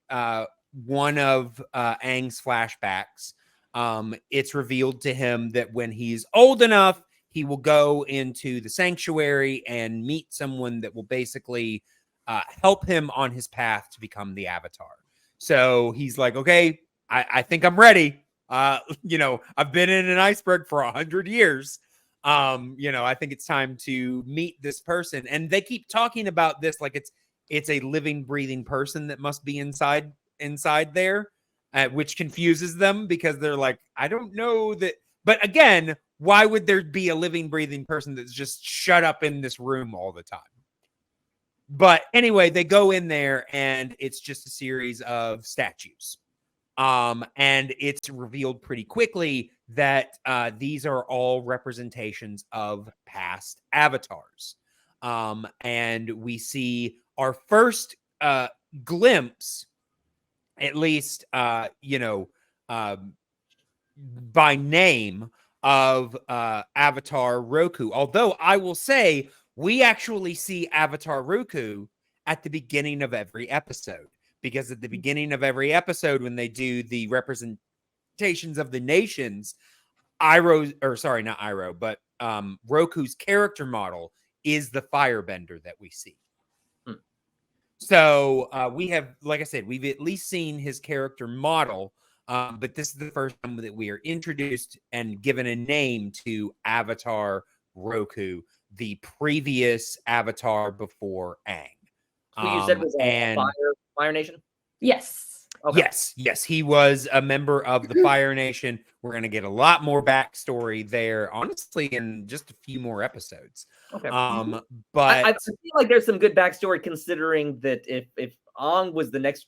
one of Aang's flashbacks, it's revealed to him that when he's old enough, he will go into the sanctuary and meet someone that will basically help him on his path to become the Avatar. So he's like, okay, I think I'm ready. I've been in an iceberg for 100 years. I think it's time to meet this person. And they keep talking about this like it's a living, breathing person that must be inside there, which confuses them, because they're like, I don't know that. But again, why would there be a living, breathing person that's just shut up in this room all the time? But anyway, they go in there and it's just a series of statues. And it's revealed pretty quickly that these are all representations of past avatars. And we see our first glimpse, at least, by name, of Avatar Roku. Although I will say, we actually see Avatar Roku at the beginning of every episode. Because at the beginning of every episode, when they do the representations of the nations, not Iroh, but Roku's character model is the firebender that we see. So we have, like I said, we've at least seen his character model, but this is the first time that we are introduced and given a name to Avatar Roku, the previous Avatar before Aang. Who you said was Fire Nation? Yes. Okay. Yes, he was a member of the Fire Nation. We're going to get a lot more backstory there, honestly, in just a few more episodes. Okay. But I feel like there's some good backstory considering that if Aang was the next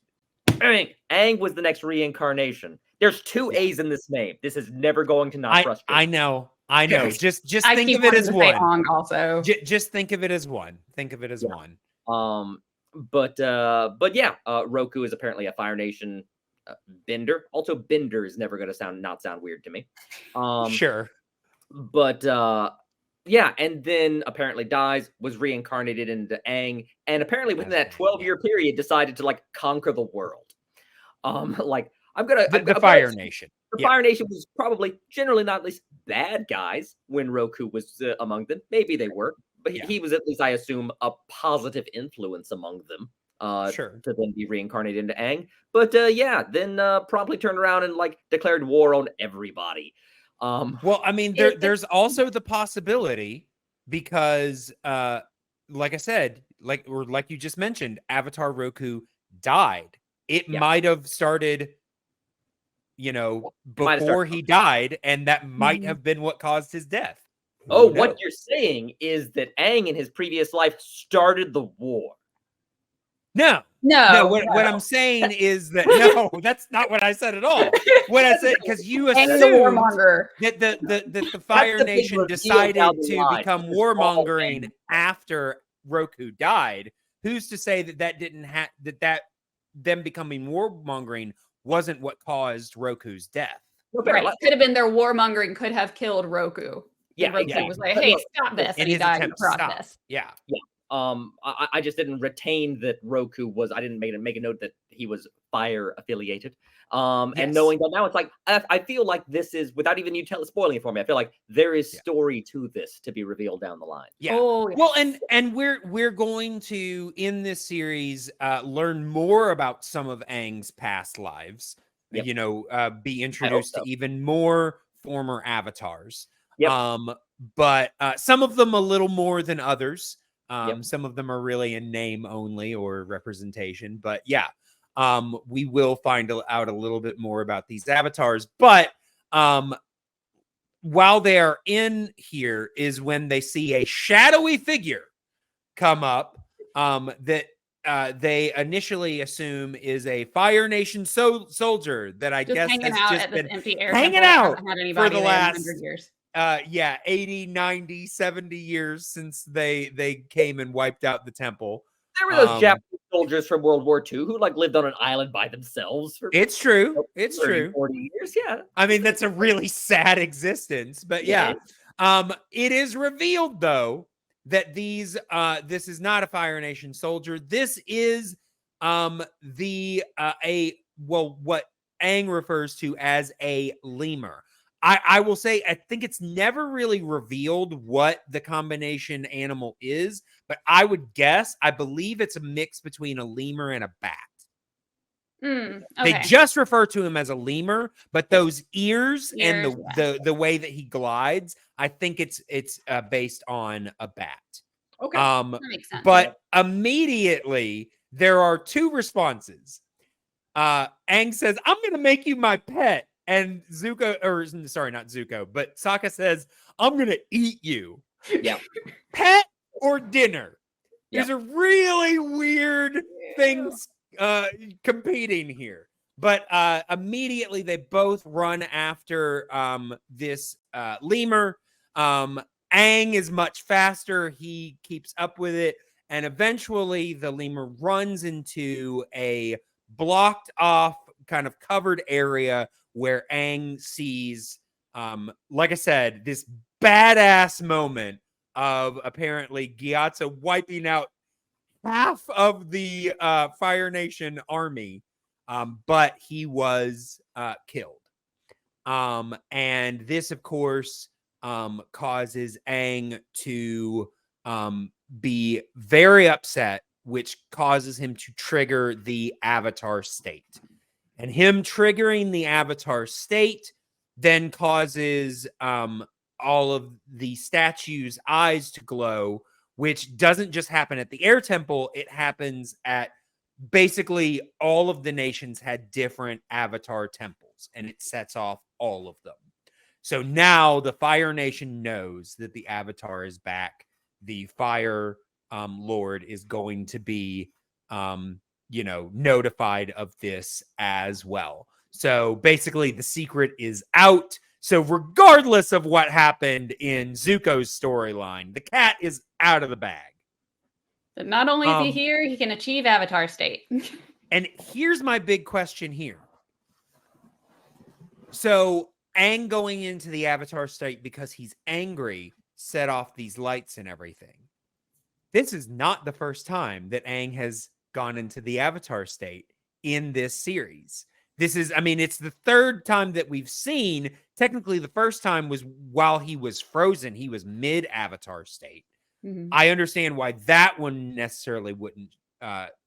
Aang was the next reincarnation. There's two A's in this name. This is never going to not frustrate. I know. Just I think keep of it wanting as to say one. Aang also. Just think of it as one. Think of it as one. But yeah, Roku is apparently a Fire Nation bender. Also, bender is never going to not sound weird to me. Sure. But yeah, and then apparently dies, was reincarnated into Aang, and apparently within that 12-year period decided to like conquer the world. Like The Fire Nation. The Fire Nation was probably generally not at least bad guys when Roku was among them. Maybe they were, but he was at least, I assume, a positive influence among them. Sure. To then be reincarnated into Aang. But yeah, then promptly turned around and like declared war on everybody. Well, I mean, there's also the possibility because, like I said, like you just mentioned, Avatar Roku died. It might have started, before he died, and that might have been what caused his death. Oh, what you're saying is that Aang in his previous life started the war. No. What I'm saying is that no, that's not what I said at all. What I said, because you assumed that the Fire Nation decided to become warmongering after Roku died. Who's to say that didn't that them becoming warmongering wasn't what caused Roku's death? Right, could have been their warmongering could have killed Roku. Yeah, Roku was like, "Hey, stop this," and he died in the process. Yeah. I just didn't retain that Roku was. I didn't make a note that he was Fire affiliated. And knowing that now, it's like I feel like this is without even you spoiling it for me. I feel like there is story to this to be revealed down the line. Yeah. Oh, yes. Well, and we're going to in this series learn more about some of Aang's past lives. Yep. Be introduced to even more former avatars. Yep. But some of them a little more than others. Some of them are really in name only or representation, but yeah, we will find out a little bit more about these avatars. But while they are in here is when they see a shadowy figure come up that they initially assume is a Fire Nation soldier that I guess has just been hanging out for the last 100 years. 80, 90, 70 years since they came and wiped out the temple. There were those Japanese soldiers from World War II who like lived on an island by themselves for it's true. It's 30, true. 40 years. Yeah. I mean, that's a really sad existence, but yeah. It is revealed though that this is not a Fire Nation soldier. This is what Aang refers to as a lemur. I will say, I think it's never really revealed what the combination animal is, but I would guess, I believe it's a mix between a lemur and a bat. Okay. They just refer to him as a lemur, but those ears and the way that he glides, I think it's based on a bat. Okay. That makes sense. But immediately there are two responses. Aang says, "I'm going to make you my pet." And Zuko, or sorry, not Zuko, but Sokka says, "I'm going to eat you." Yeah. Pet or dinner? There's a really weird things competing here. But immediately they both run after this lemur. Aang is much faster. He keeps up with it. And eventually the lemur runs into a blocked off kind of covered area where Aang sees, like I said, this badass moment of apparently Gyatso wiping out half of the Fire Nation army, but he was killed. And this, of course, causes Aang to be very upset, which causes him to trigger the Avatar state. And him triggering the Avatar state then causes all of the statues' eyes to glow, which doesn't just happen at the Air Temple. It happens at basically all of the nations had different avatar temples, and it sets off all of them. So now the Fire Nation knows that the Avatar is back. The Fire Lord is going to be, notified of this as well. So basically, the secret is out. So regardless of what happened in Zuko's storyline, the cat is out of the bag. So not only is he here, he can achieve Avatar state. And here's my big question here. So Aang going into the Avatar state because he's angry set off these lights and everything. This is not the first time that Aang has gone into the Avatar state in this series. This is, it's the third time that we've seen. Technically, the first time was while he was frozen. He was mid-Avatar state. Mhm. I understand why that one necessarily wouldn't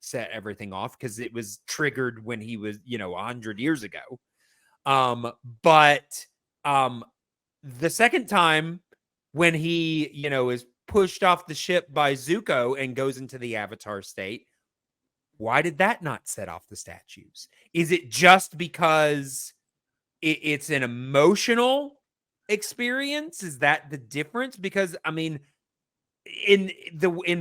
set everything off, because it was triggered when he was, 100 years ago. But the second time when he, is pushed off the ship by Zuko and goes into the Avatar state, why did that not set off the statues? Is it just because it's an emotional experience? Is that the difference? Because in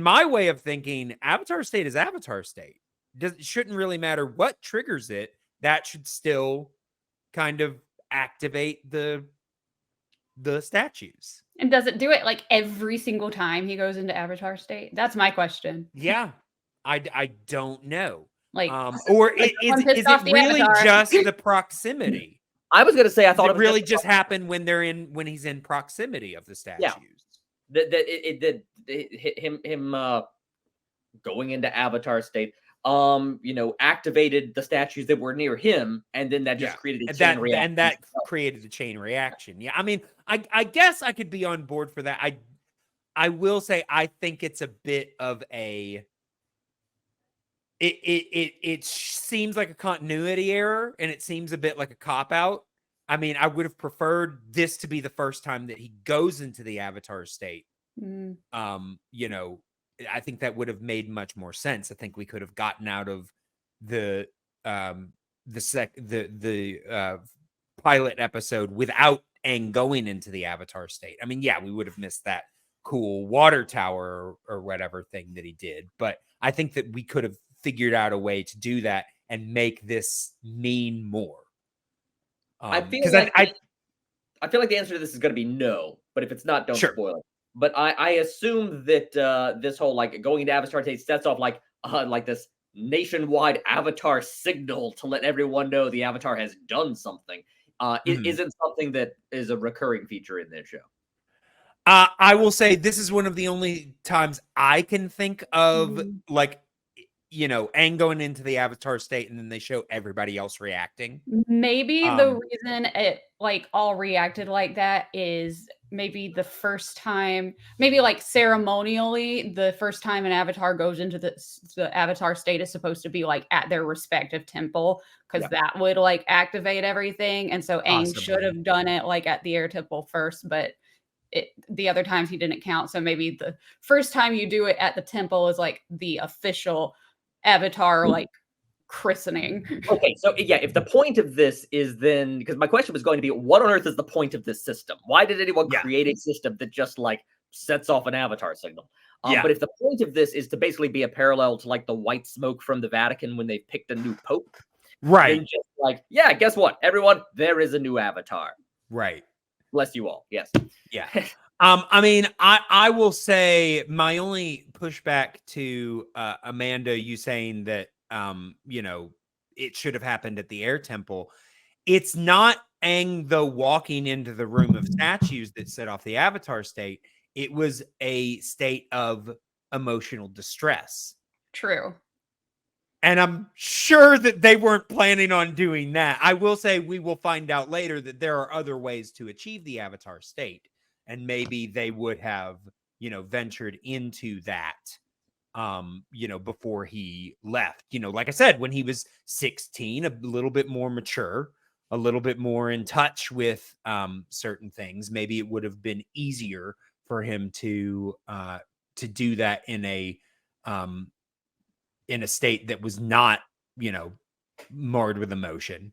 my way of thinking, Avatar state is Avatar state. It shouldn't really matter what triggers it. That should still kind of activate the statues. And does it do it like every single time he goes into Avatar state? That's my question. Yeah, I don't know. Like, or like is someone pissed it off the really Avatar. just the proximity? I was gonna say I thought Does it really was just happen when he's in proximity of the statues? that it him going into Avatar state activated the statues that were near him, and then that just created a chain reaction. And that created the chain reaction. Yeah, I guess I could be on board for that. I will say I think it's a bit of a it seems like a continuity error, and it seems a bit like a cop out. I would have preferred this to be the first time that he goes into the Avatar state. Mm. I think that would have made much more sense. I think we could have gotten out of the pilot episode without Aang going into the Avatar state. We would have missed that cool water tower or whatever thing that he did, but I think that we could have figured out a way to do that and make this mean more. I feel like the answer to this is going to be no, but if it's not, don't spoil it. But I assume that this whole going into Avatar state sets off like this nationwide Avatar signal to let everyone know the Avatar has done something. It isn't something that is a recurring feature in this show. I will say this is one of the only times I can think of Aang going into the Avatar state and then they show everybody else reacting. Maybe the reason it all reacted like that is maybe the first time, maybe ceremonially, the first time an Avatar goes into the Avatar state is supposed to be at their respective temple, because that would activate everything. And so Aang should have done it at the air temple first, but the other times he didn't count. So maybe the first time you do it at the temple is the official Avatar christening. Okay, so if the point of this is then, because my question was going to be, what on earth is the point of this system? Why did anyone create a system that just sets off an Avatar signal? But if the point of this is to basically be a parallel to the white smoke from the Vatican when they picked a new pope, right? Then just guess what, everyone, there is a new Avatar. Right. Bless you all. Yes. Yeah. I will say my only pushback to Amanda, you saying that it should have happened at the air temple. It's not Aang though walking into the room of statues that set off the Avatar state. It was a state of emotional distress. True. And I'm sure that they weren't planning on doing that. I will say we will find out later that there are other ways to achieve the Avatar state. And maybe they would have, ventured into that, before he left. Like I said, when he was 16, a little bit more mature, a little bit more in touch with certain things. Maybe it would have been easier for him to do that in a in a state that was not, marred with emotion.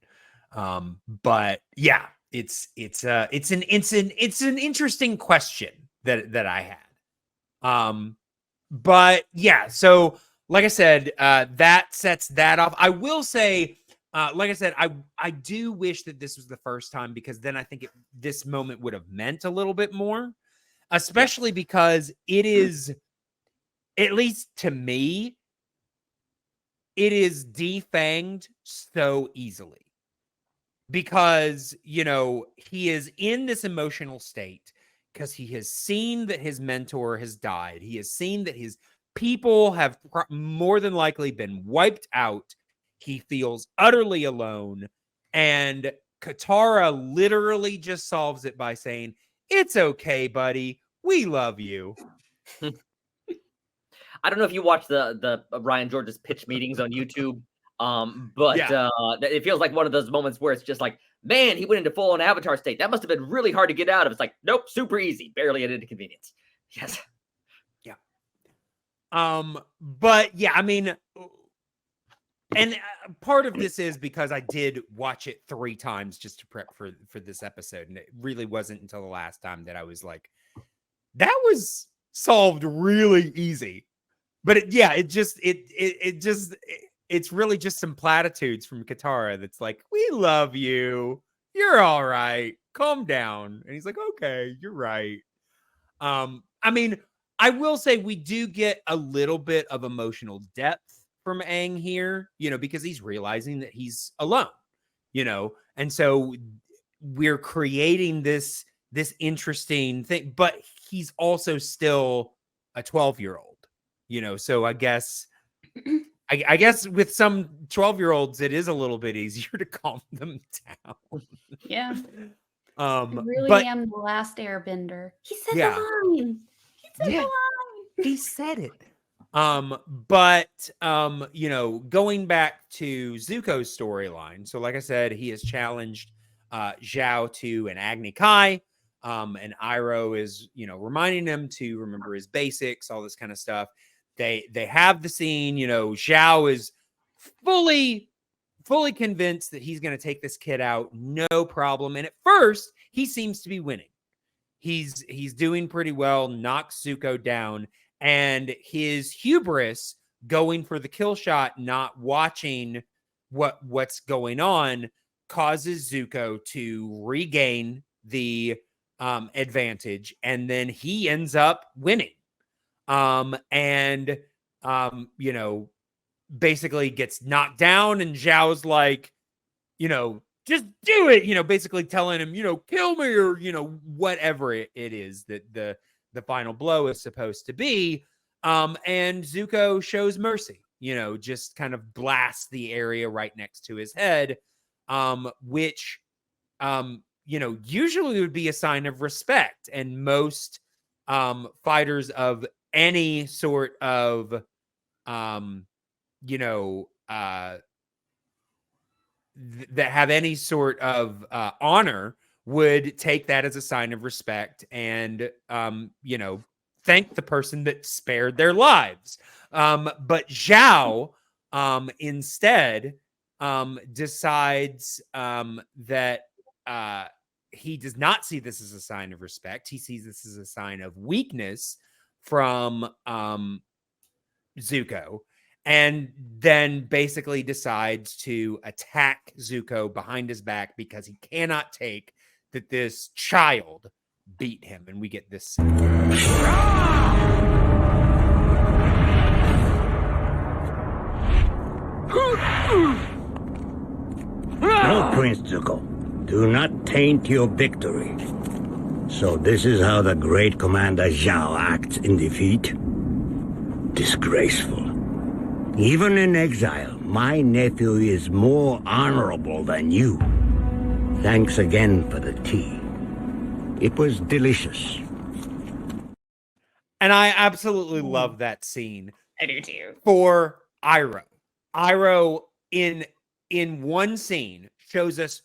But yeah, it's an interesting question that I had. But yeah, so like I said, that sets that off. I will say, like I said, I do wish that this was the first time, because then I think this moment would have meant a little bit more, especially because it is, at least to me, it is defanged so easily, because he is in this emotional state because he has seen that his mentor has died. He has seen that his people have more than likely been wiped out. He feels utterly alone, and Katara literally just solves it by saying, "It's okay, buddy, we love you." I don't know if you watch the Ryan George's pitch meetings on YouTube, but Yeah. it feels like one of those moments where it's just like, man, he went into full-on Avatar state. That must have been really hard to get out of. It's like, nope, super easy, barely an inconvenience. Yes. Yeah. But yeah, I mean, and part of this is because I did watch it 3 times just to prep for this episode, and it really wasn't until the last time that I was like, that was solved really easy. But it's really just some platitudes from Katara that's like, "We love you. You're all right. Calm down." And he's like, "Okay, you're right." I mean, I will say we do get a little bit of emotional depth from Aang here, because he's realizing that he's alone, and so we're creating this interesting thing, but he's also still a 12-year-old, so I guess with some 12-year-olds, it is a little bit easier to calm them down. Yeah. I really but am the last airbender. He said Yeah. the line. He said the line. he said it. But going back to Zuko's storyline. So like I said, he has challenged Zhao to an Agni Kai. And Iroh is, reminding him to remember his basics, all this kind of stuff. They have the scene, Zhao is fully convinced that he's going to take this kid out, no problem. And at first, he seems to be winning. He's doing pretty well, knocks Zuko down, and his hubris going for the kill shot, not watching what's going on, causes Zuko to regain the advantage, and then he ends up winning. And basically gets knocked down, and Zhao's like, just do it, basically telling him, kill me, or, whatever it is that the final blow is supposed to be. And Zuko shows mercy, just kind of blasts the area right next to his head, which, usually would be a sign of respect. And most fighters of any sort of, that have any sort of honor would take that as a sign of respect, and thank the person that spared their lives. But Zhao instead decides that he does not see this as a sign of respect. He sees this as a sign of weakness from Zuko, and then basically decides to attack Zuko behind his back because he cannot take that this child beat him. And we get this scene. No, Prince Zuko. Do not taint your victory. So this is how the great Commander Zhao acts in defeat? Disgraceful. Even in exile, my nephew is more honorable than you. Thanks again for the tea. It was delicious. And I absolutely love that scene. I do too. For Iroh. Iroh in one scene shows us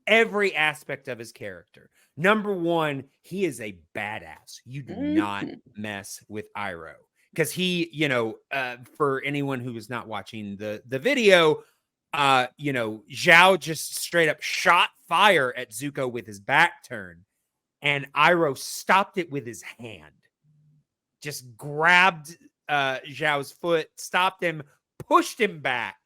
every aspect of his character. Number one, he is a badass. You do not mess with Iroh. because he, for anyone who was not watching the video, Zhao just straight up shot fire at Zuko with his back turned, and Iroh stopped it with his hand. Just grabbed Zhao's foot, stopped him, pushed him back.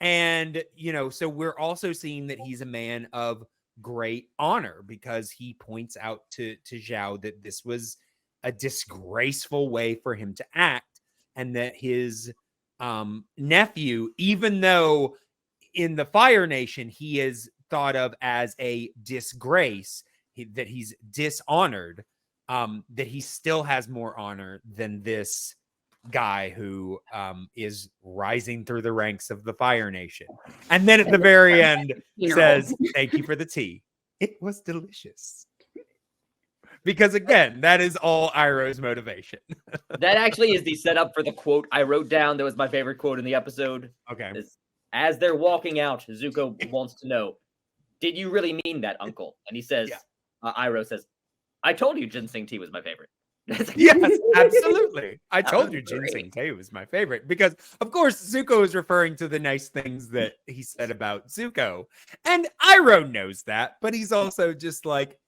And, so we're also seeing that he's a man of great honor because he points out to Zhao that this was a disgraceful way for him to act, and that his nephew, even though in the Fire Nation he is thought of as a disgrace, that he's dishonored, that he still has more honor than this guy who is rising through the ranks of the Fire Nation. And then at the very end says, "Thank you for the tea. It was delicious." Because again, that is all Iroh's motivation. That actually is the setup for the quote I wrote down. That was my favorite quote in the episode. Okay. As they're walking out, Zuko wants to know, "Did you really mean that, Uncle?" And he says, Iroh says, "I told you ginseng tea was my favorite." Yes, absolutely. I told you ginseng tea was my favorite because, of course, Zuko is referring to the nice things that he said about Zuko. And Iroh knows that, but he's also just like,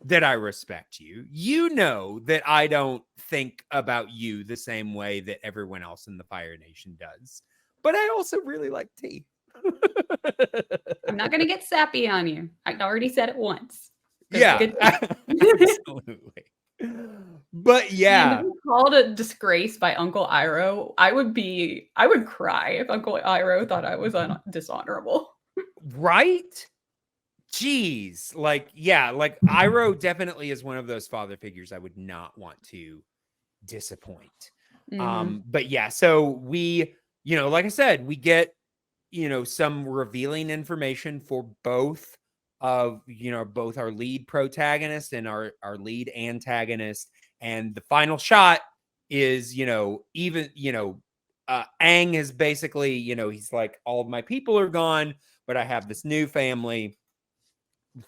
that I respect you. You know that I don't think about you the same way that everyone else in the Fire Nation does. But I also really like tea. I'm not going to get sappy on you. I already said it once. Yeah, absolutely. But yeah, if called a disgrace by Uncle Iroh, I would cry if Uncle Iroh thought I was dishonorable. Right? Jeez, like Iroh definitely is one of those father figures I would not want to disappoint. But yeah, so we, like I said, we get, some revealing information for both of, both our lead protagonist and our lead antagonist. And the final shot is, Aang is basically, he's like, all of my people are gone, but I have this new family.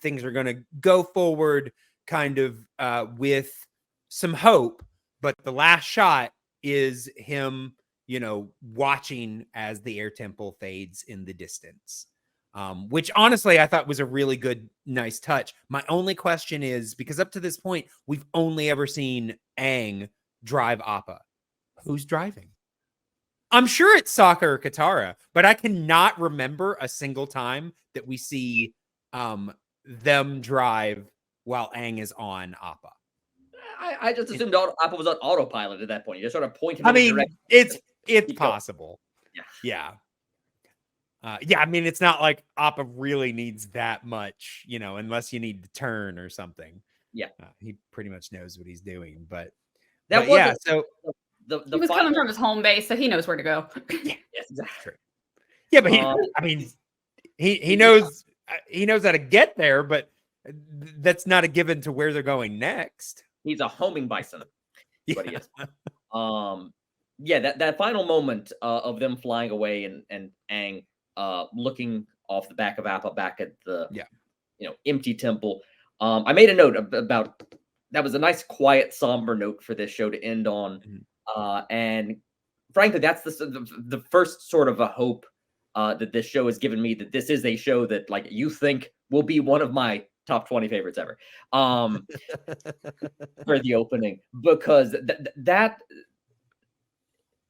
Things are going to go forward kind of with some hope. But the last shot is him, watching as the air temple fades in the distance, which honestly I thought was a really good, nice touch. My only question is, because up to this point, we've only ever seen Aang drive Appa. Who's driving? I'm sure it's Sokka or Katara, but I cannot remember a single time that we see them drive while Aang is on Appa. I just assumed Appa was on autopilot at that point. You just sort of point him. I mean, it's possible. Yeah. I mean, it's not like Appa really needs that much, unless you need to turn or something. Yeah, he pretty much knows what he's doing. But so he was coming from his home base, so he knows where to go. Yes, exactly. Yeah, but he knows. He knows how to get there, but that's not a given to where they're going next. He's a homing bison. What he is. That final moment of them flying away and Aang looking off the back of Appa back at the empty temple. I made a note about that. Was a nice, quiet, somber note for this show to end on. And frankly, that's the first sort of a hope that this show has given me, that this is a show that, like, you think will be one of my top 20 favorites ever for the opening, because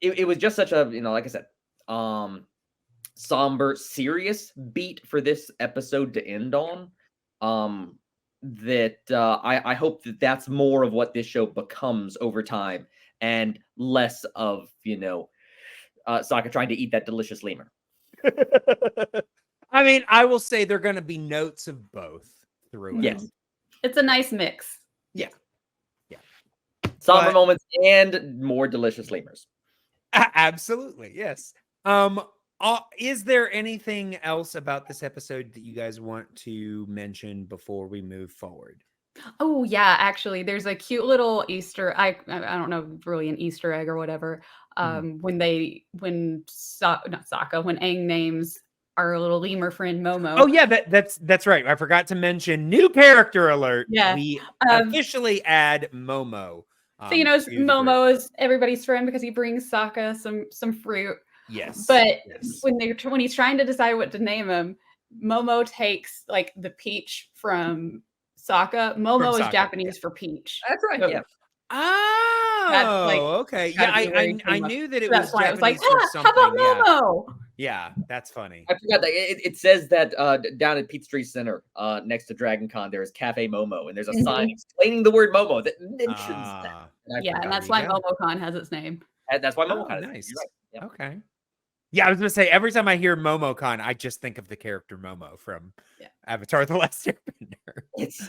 it was just such a, like I said, somber, serious beat for this episode to end on, that I hope that that's more of what this show becomes over time, and less of, Sokka trying to eat that delicious lemur. I mean, I will say they're going to be notes of both throughout. Yes, it's a nice mix. Yeah. Somber moments and more delicious lemurs. Absolutely, yes. Is there anything else about this episode that you guys want to mention before we move forward? Oh yeah, actually, there's a cute little Easter. I don't know, really an Easter egg or whatever. When Aang names our little lemur friend Momo. Oh yeah, that's right. I forgot to mention, new character alert. Yeah, we officially add Momo So you know, to the group. Momo is everybody's friend because he brings Sokka some fruit. Yes, But yes. when he's trying to decide what to name him, Momo takes like the peach from Sokka. Momo is Sokka, Japanese for peach. That's right. So Yeah. Oh, okay. Yeah, gotta be where he I came up. knew that it That's was why I was like, Japanese for how about something. Yeah, Momo? yeah, that's funny. I forgot that it says that down at Peach Street Center, next to Dragon Con, there is Cafe Momo, and there's a sign explaining the word Momo that mentions that. Ah, And I Yeah, forgot. and that's There why you go. MomoCon has its name. And that's why Oh, Momo has nice. You're right. Yep. Okay. Yeah, I was gonna say every time I hear MomoCon, I just think of the character Momo from Avatar: The Last Airbender. It's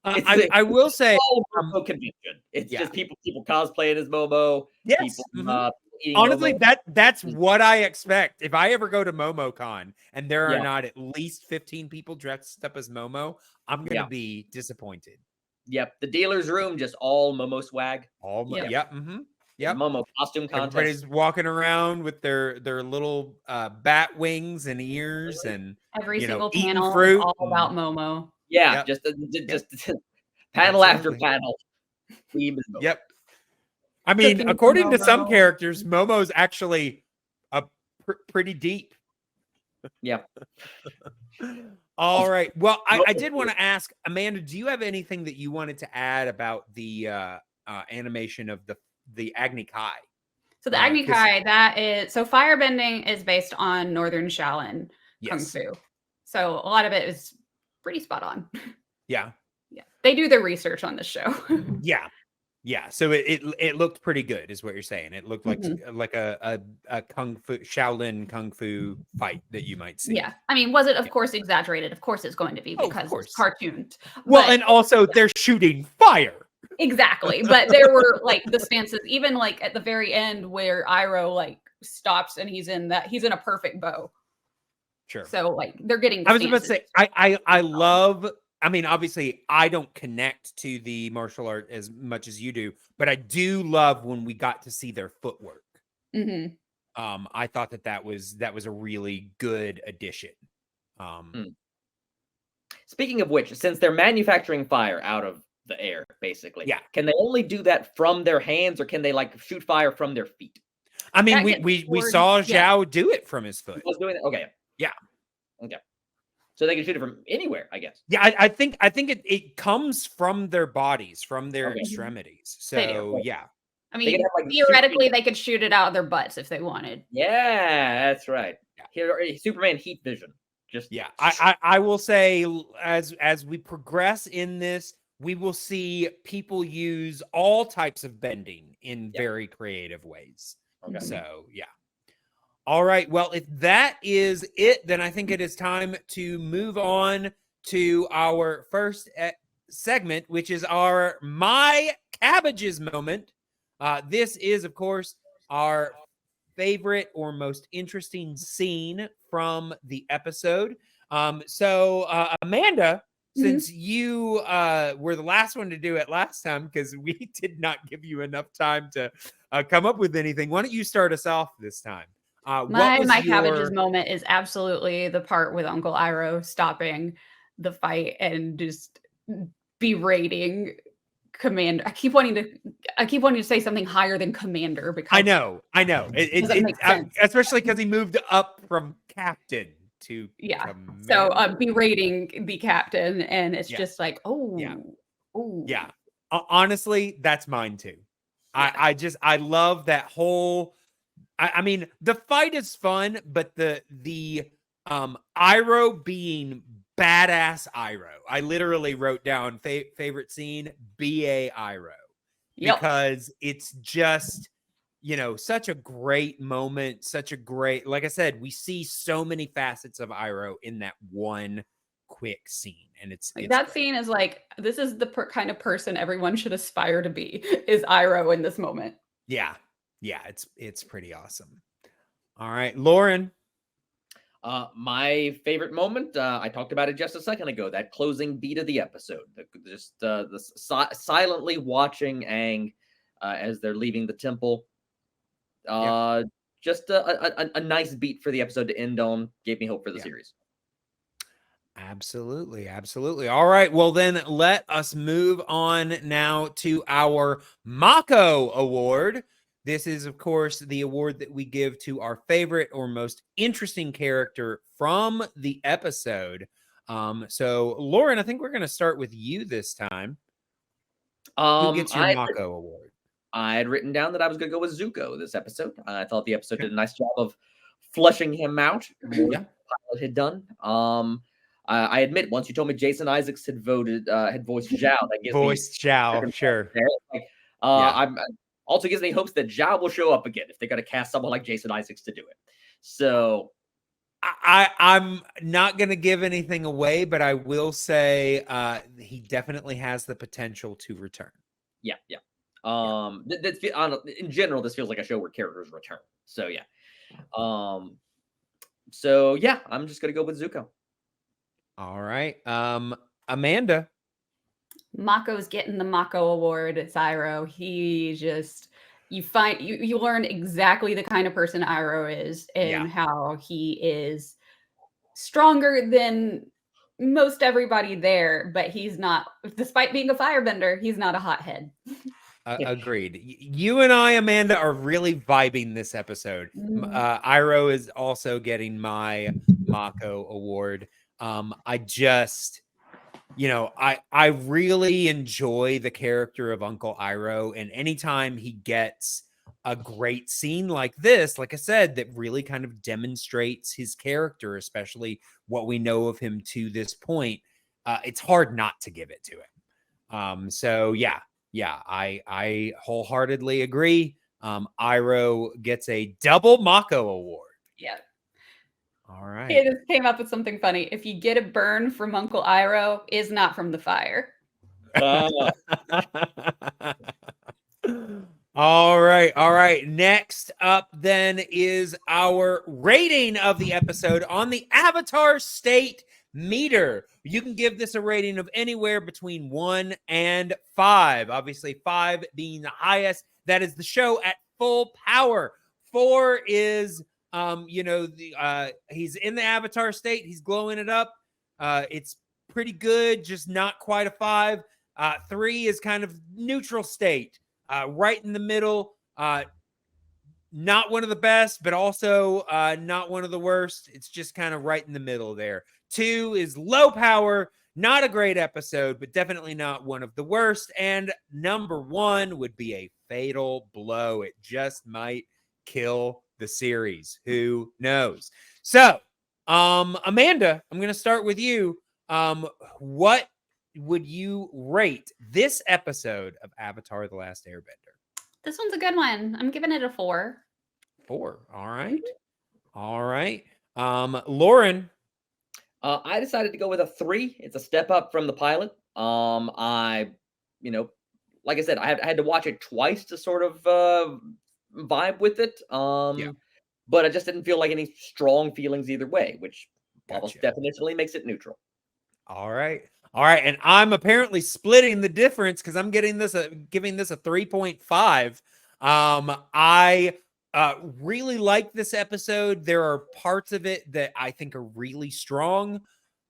I will say, Momo convention. It's yeah. just people cosplaying as Momo. Yes. People eating Honestly, Momo. that's what I expect. If I ever go to MomoCon and there are Yeah. not at least 15 people dressed up as Momo, I'm gonna be disappointed. Yep, the dealer's room, just all Momo swag. All Yep. yep. Yep. Momo costume contest. Everybody's walking around with their little bat wings and ears, and Every you know, single eating panel fruit is all and- about Momo. Yeah, Yep. just panel after Absolutely. panel. Theme is Momo. Yep. I mean, Cooking for according to some Momo. characters, Momo's actually a pretty deep. Yeah. All right. Well, I did want to ask Amanda, do you have anything that you wanted to add about the animation of the Agni Kai? So the Agni Kai, that is so firebending is based on Northern Shaolin Kung Fu. So a lot of it is pretty spot on. Yeah. Yeah. They do their research on this show. Yeah. Yeah. So it looked pretty good, is what you're saying. It looked like a kung fu Shaolin kung fu fight that you might see. Yeah. I mean, was it of course exaggerated? Of course it's going to be because it's cartooned. Well, But- and also they're shooting fire. Exactly. But there were like the stances, even like at the very end where Iroh like stops and he's in a perfect bow. Sure. So like they're getting I was about to say, I love, I mean, obviously I don't connect to the martial art as much as you do, but I do love when we got to see their footwork. I thought that was a really good addition. Speaking of which, since they're manufacturing fire out of the air, basically, can they only do that from their hands, or can they like shoot fire from their feet? I mean, we saw Zhao do it from his foot. He was doing it? Okay. Yeah. Okay. So they can shoot it from anywhere, I guess. Yeah, I think it comes from their bodies, from their extremities. So yeah. I mean, theoretically, they could shoot it out of their butts if they wanted. Yeah, that's right. Here, Superman heat vision. Just I will say, as we progress in this, we will see people use all types of bending in very creative ways. Okay. So yeah. All right. Well, if that is it, then I think it is time to move on to our first segment, which is our My Cabbages moment. This is, of course, our favorite or most interesting scene from the episode. So, Amanda, since you were the last one to do it last time, because we did not give you enough time to come up with anything, why don't you start us off this time? My cabbages moment is absolutely the part with Uncle Iroh stopping the fight and just berating Commander. I keep wanting to say something higher than Commander because I know. Especially because he moved up from captain to Commander. So berating the captain, and it's just like, honestly, that's mine too. I love that whole. I mean, the fight is fun, but the Iroh being badass Iroh. I literally wrote down favorite scene, BA Iroh. Because it's just, such a great moment, such a great, like I said, we see so many facets of Iroh in that one quick scene. And it's that great. Scene is like, this is the kind of person everyone should aspire to be, is Iroh in this moment. Yeah. Yeah, it's pretty awesome. All right, Loren. My favorite moment, I talked about it just a second ago, that closing beat of the episode. Silently watching Aang as they're leaving the temple. Just a nice beat for the episode to end on. Gave me hope for the series. Absolutely. Absolutely. All right. Well, then let us move on now to our Mako Award. This is, of course, the award that we give to our favorite or most interesting character from the episode. So, Loren, I think we're going to start with you this time. Who gets your Mako Award? I had written down that I was going to go with Zuko this episode. I thought the episode did a nice job of fleshing him out more than the pilot had done. I admit, once you told me Jason Isaacs had voiced Zhao, that gives me Zhao, sure. Like, I'm also gives me hopes that Zhao will show up again if they're going to cast someone like Jason Isaacs to do it. So I'm not going to give anything away, but I will say he definitely has the potential to return. Yeah. In general, this feels like a show where characters return. So yeah. So yeah, I'm just gonna go with Zuko. All right. Amanda. Mako's getting the Mako Award. It's Iroh. He just you learn exactly the kind of person Iroh is and how he is stronger than most everybody there, but he's not, despite being a firebender, he's not a hothead. Agreed. You and I, Amanda, are really vibing this episode. Iroh is also getting my Mako Award. I just, I really enjoy the character of Uncle Iroh, and anytime he gets a great scene like this, like I said, that really kind of demonstrates his character, especially what we know of him to this point, it's hard not to give it to him. So yeah, I wholeheartedly agree. Iroh gets a double Mako Award. Yeah. All right. It just came up with something funny. If you get a burn from Uncle Iroh, is not from the fire. All right. Next up then is our rating of the episode on the Avatar State meter. You can give this a rating of anywhere between 1 and 5. Obviously, 5 being the highest. That is the show at full power. 4 is he's in the Avatar state. He's glowing it up. It's pretty good, just not quite a 5. 3 is kind of neutral state. Right in the middle, not one of the best, but also not one of the worst. It's just kind of right in the middle there. 2 is low power, not a great episode, but definitely not one of the worst. And number 1 would be a fatal blow. It just might kill the series. Who knows? So, Amanda, I'm going to start with you. What would you rate this episode of Avatar: The Last Airbender? This one's a good one. I'm giving it a 4. 4. All right. Loren. I decided to go with a 3. It's a step up from the pilot. Like I said, I had to watch it twice to sort of vibe with it. But I just didn't feel like any strong feelings either way, which almost definitionally makes it neutral. All right. And I'm apparently splitting the difference because I'm giving this a 3.5. I really like this episode. There are parts of it that I think are really strong,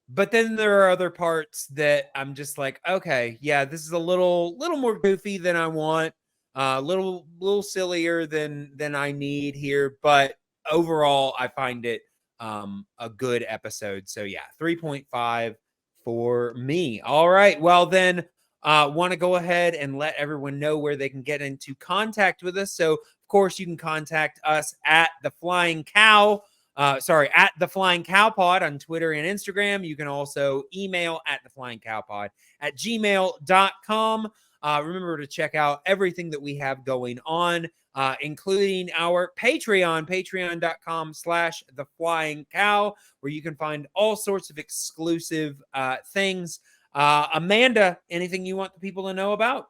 but then there are other parts that I'm just like, okay, yeah, this is a little more goofy than I want, a little sillier than I need here. But overall, I find it a good episode. So yeah, 3.5 for me. All right. Well, then want to go ahead and let everyone know where they can get into contact with us. So, of course, you can contact us at the Flying Cow. At the Flying Cow Pod on Twitter and Instagram. You can also email at theflyingcowpod@gmail.com. Remember to check out everything that we have going on, including our Patreon, patreon.com/theflyingcow, where you can find all sorts of exclusive things. Amanda, anything you want the people to know about?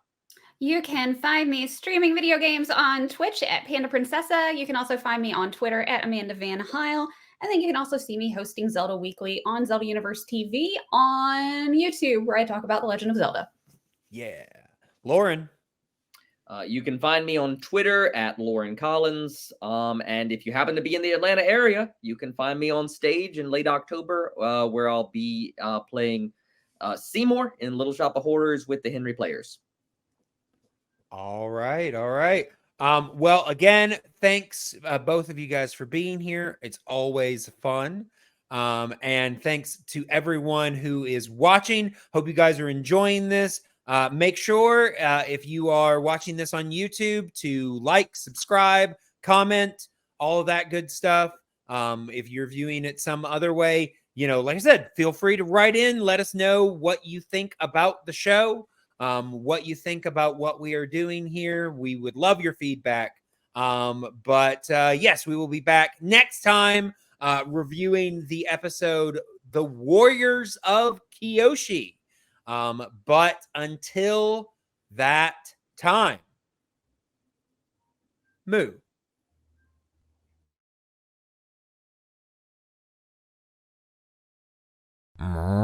You can find me streaming video games on Twitch at Panda Princessa. You can also find me on Twitter at Amanda Van Heil. And then you can also see me hosting Zelda Weekly on Zelda Universe TV on YouTube, where I talk about The Legend of Zelda. Yeah. Loren. You can find me on Twitter at Loren Collins. And if you happen to be in the Atlanta area, you can find me on stage in late October, where I'll be playing Seymour in Little Shop of Horrors with the Henry Players. All right. All right. Well, again, thanks both of you guys for being here. It's always fun. And thanks to everyone who is watching. Hope you guys are enjoying this. Make sure if you are watching this on YouTube to like, subscribe, comment, all of that good stuff. If you're viewing it some other way, like I said, feel free to write in. Let us know what you think about the show, what you think about what we are doing here. We would love your feedback. But yes, we will be back next time reviewing the episode The Warriors of Kyoshi. But until that time, moo. Moo.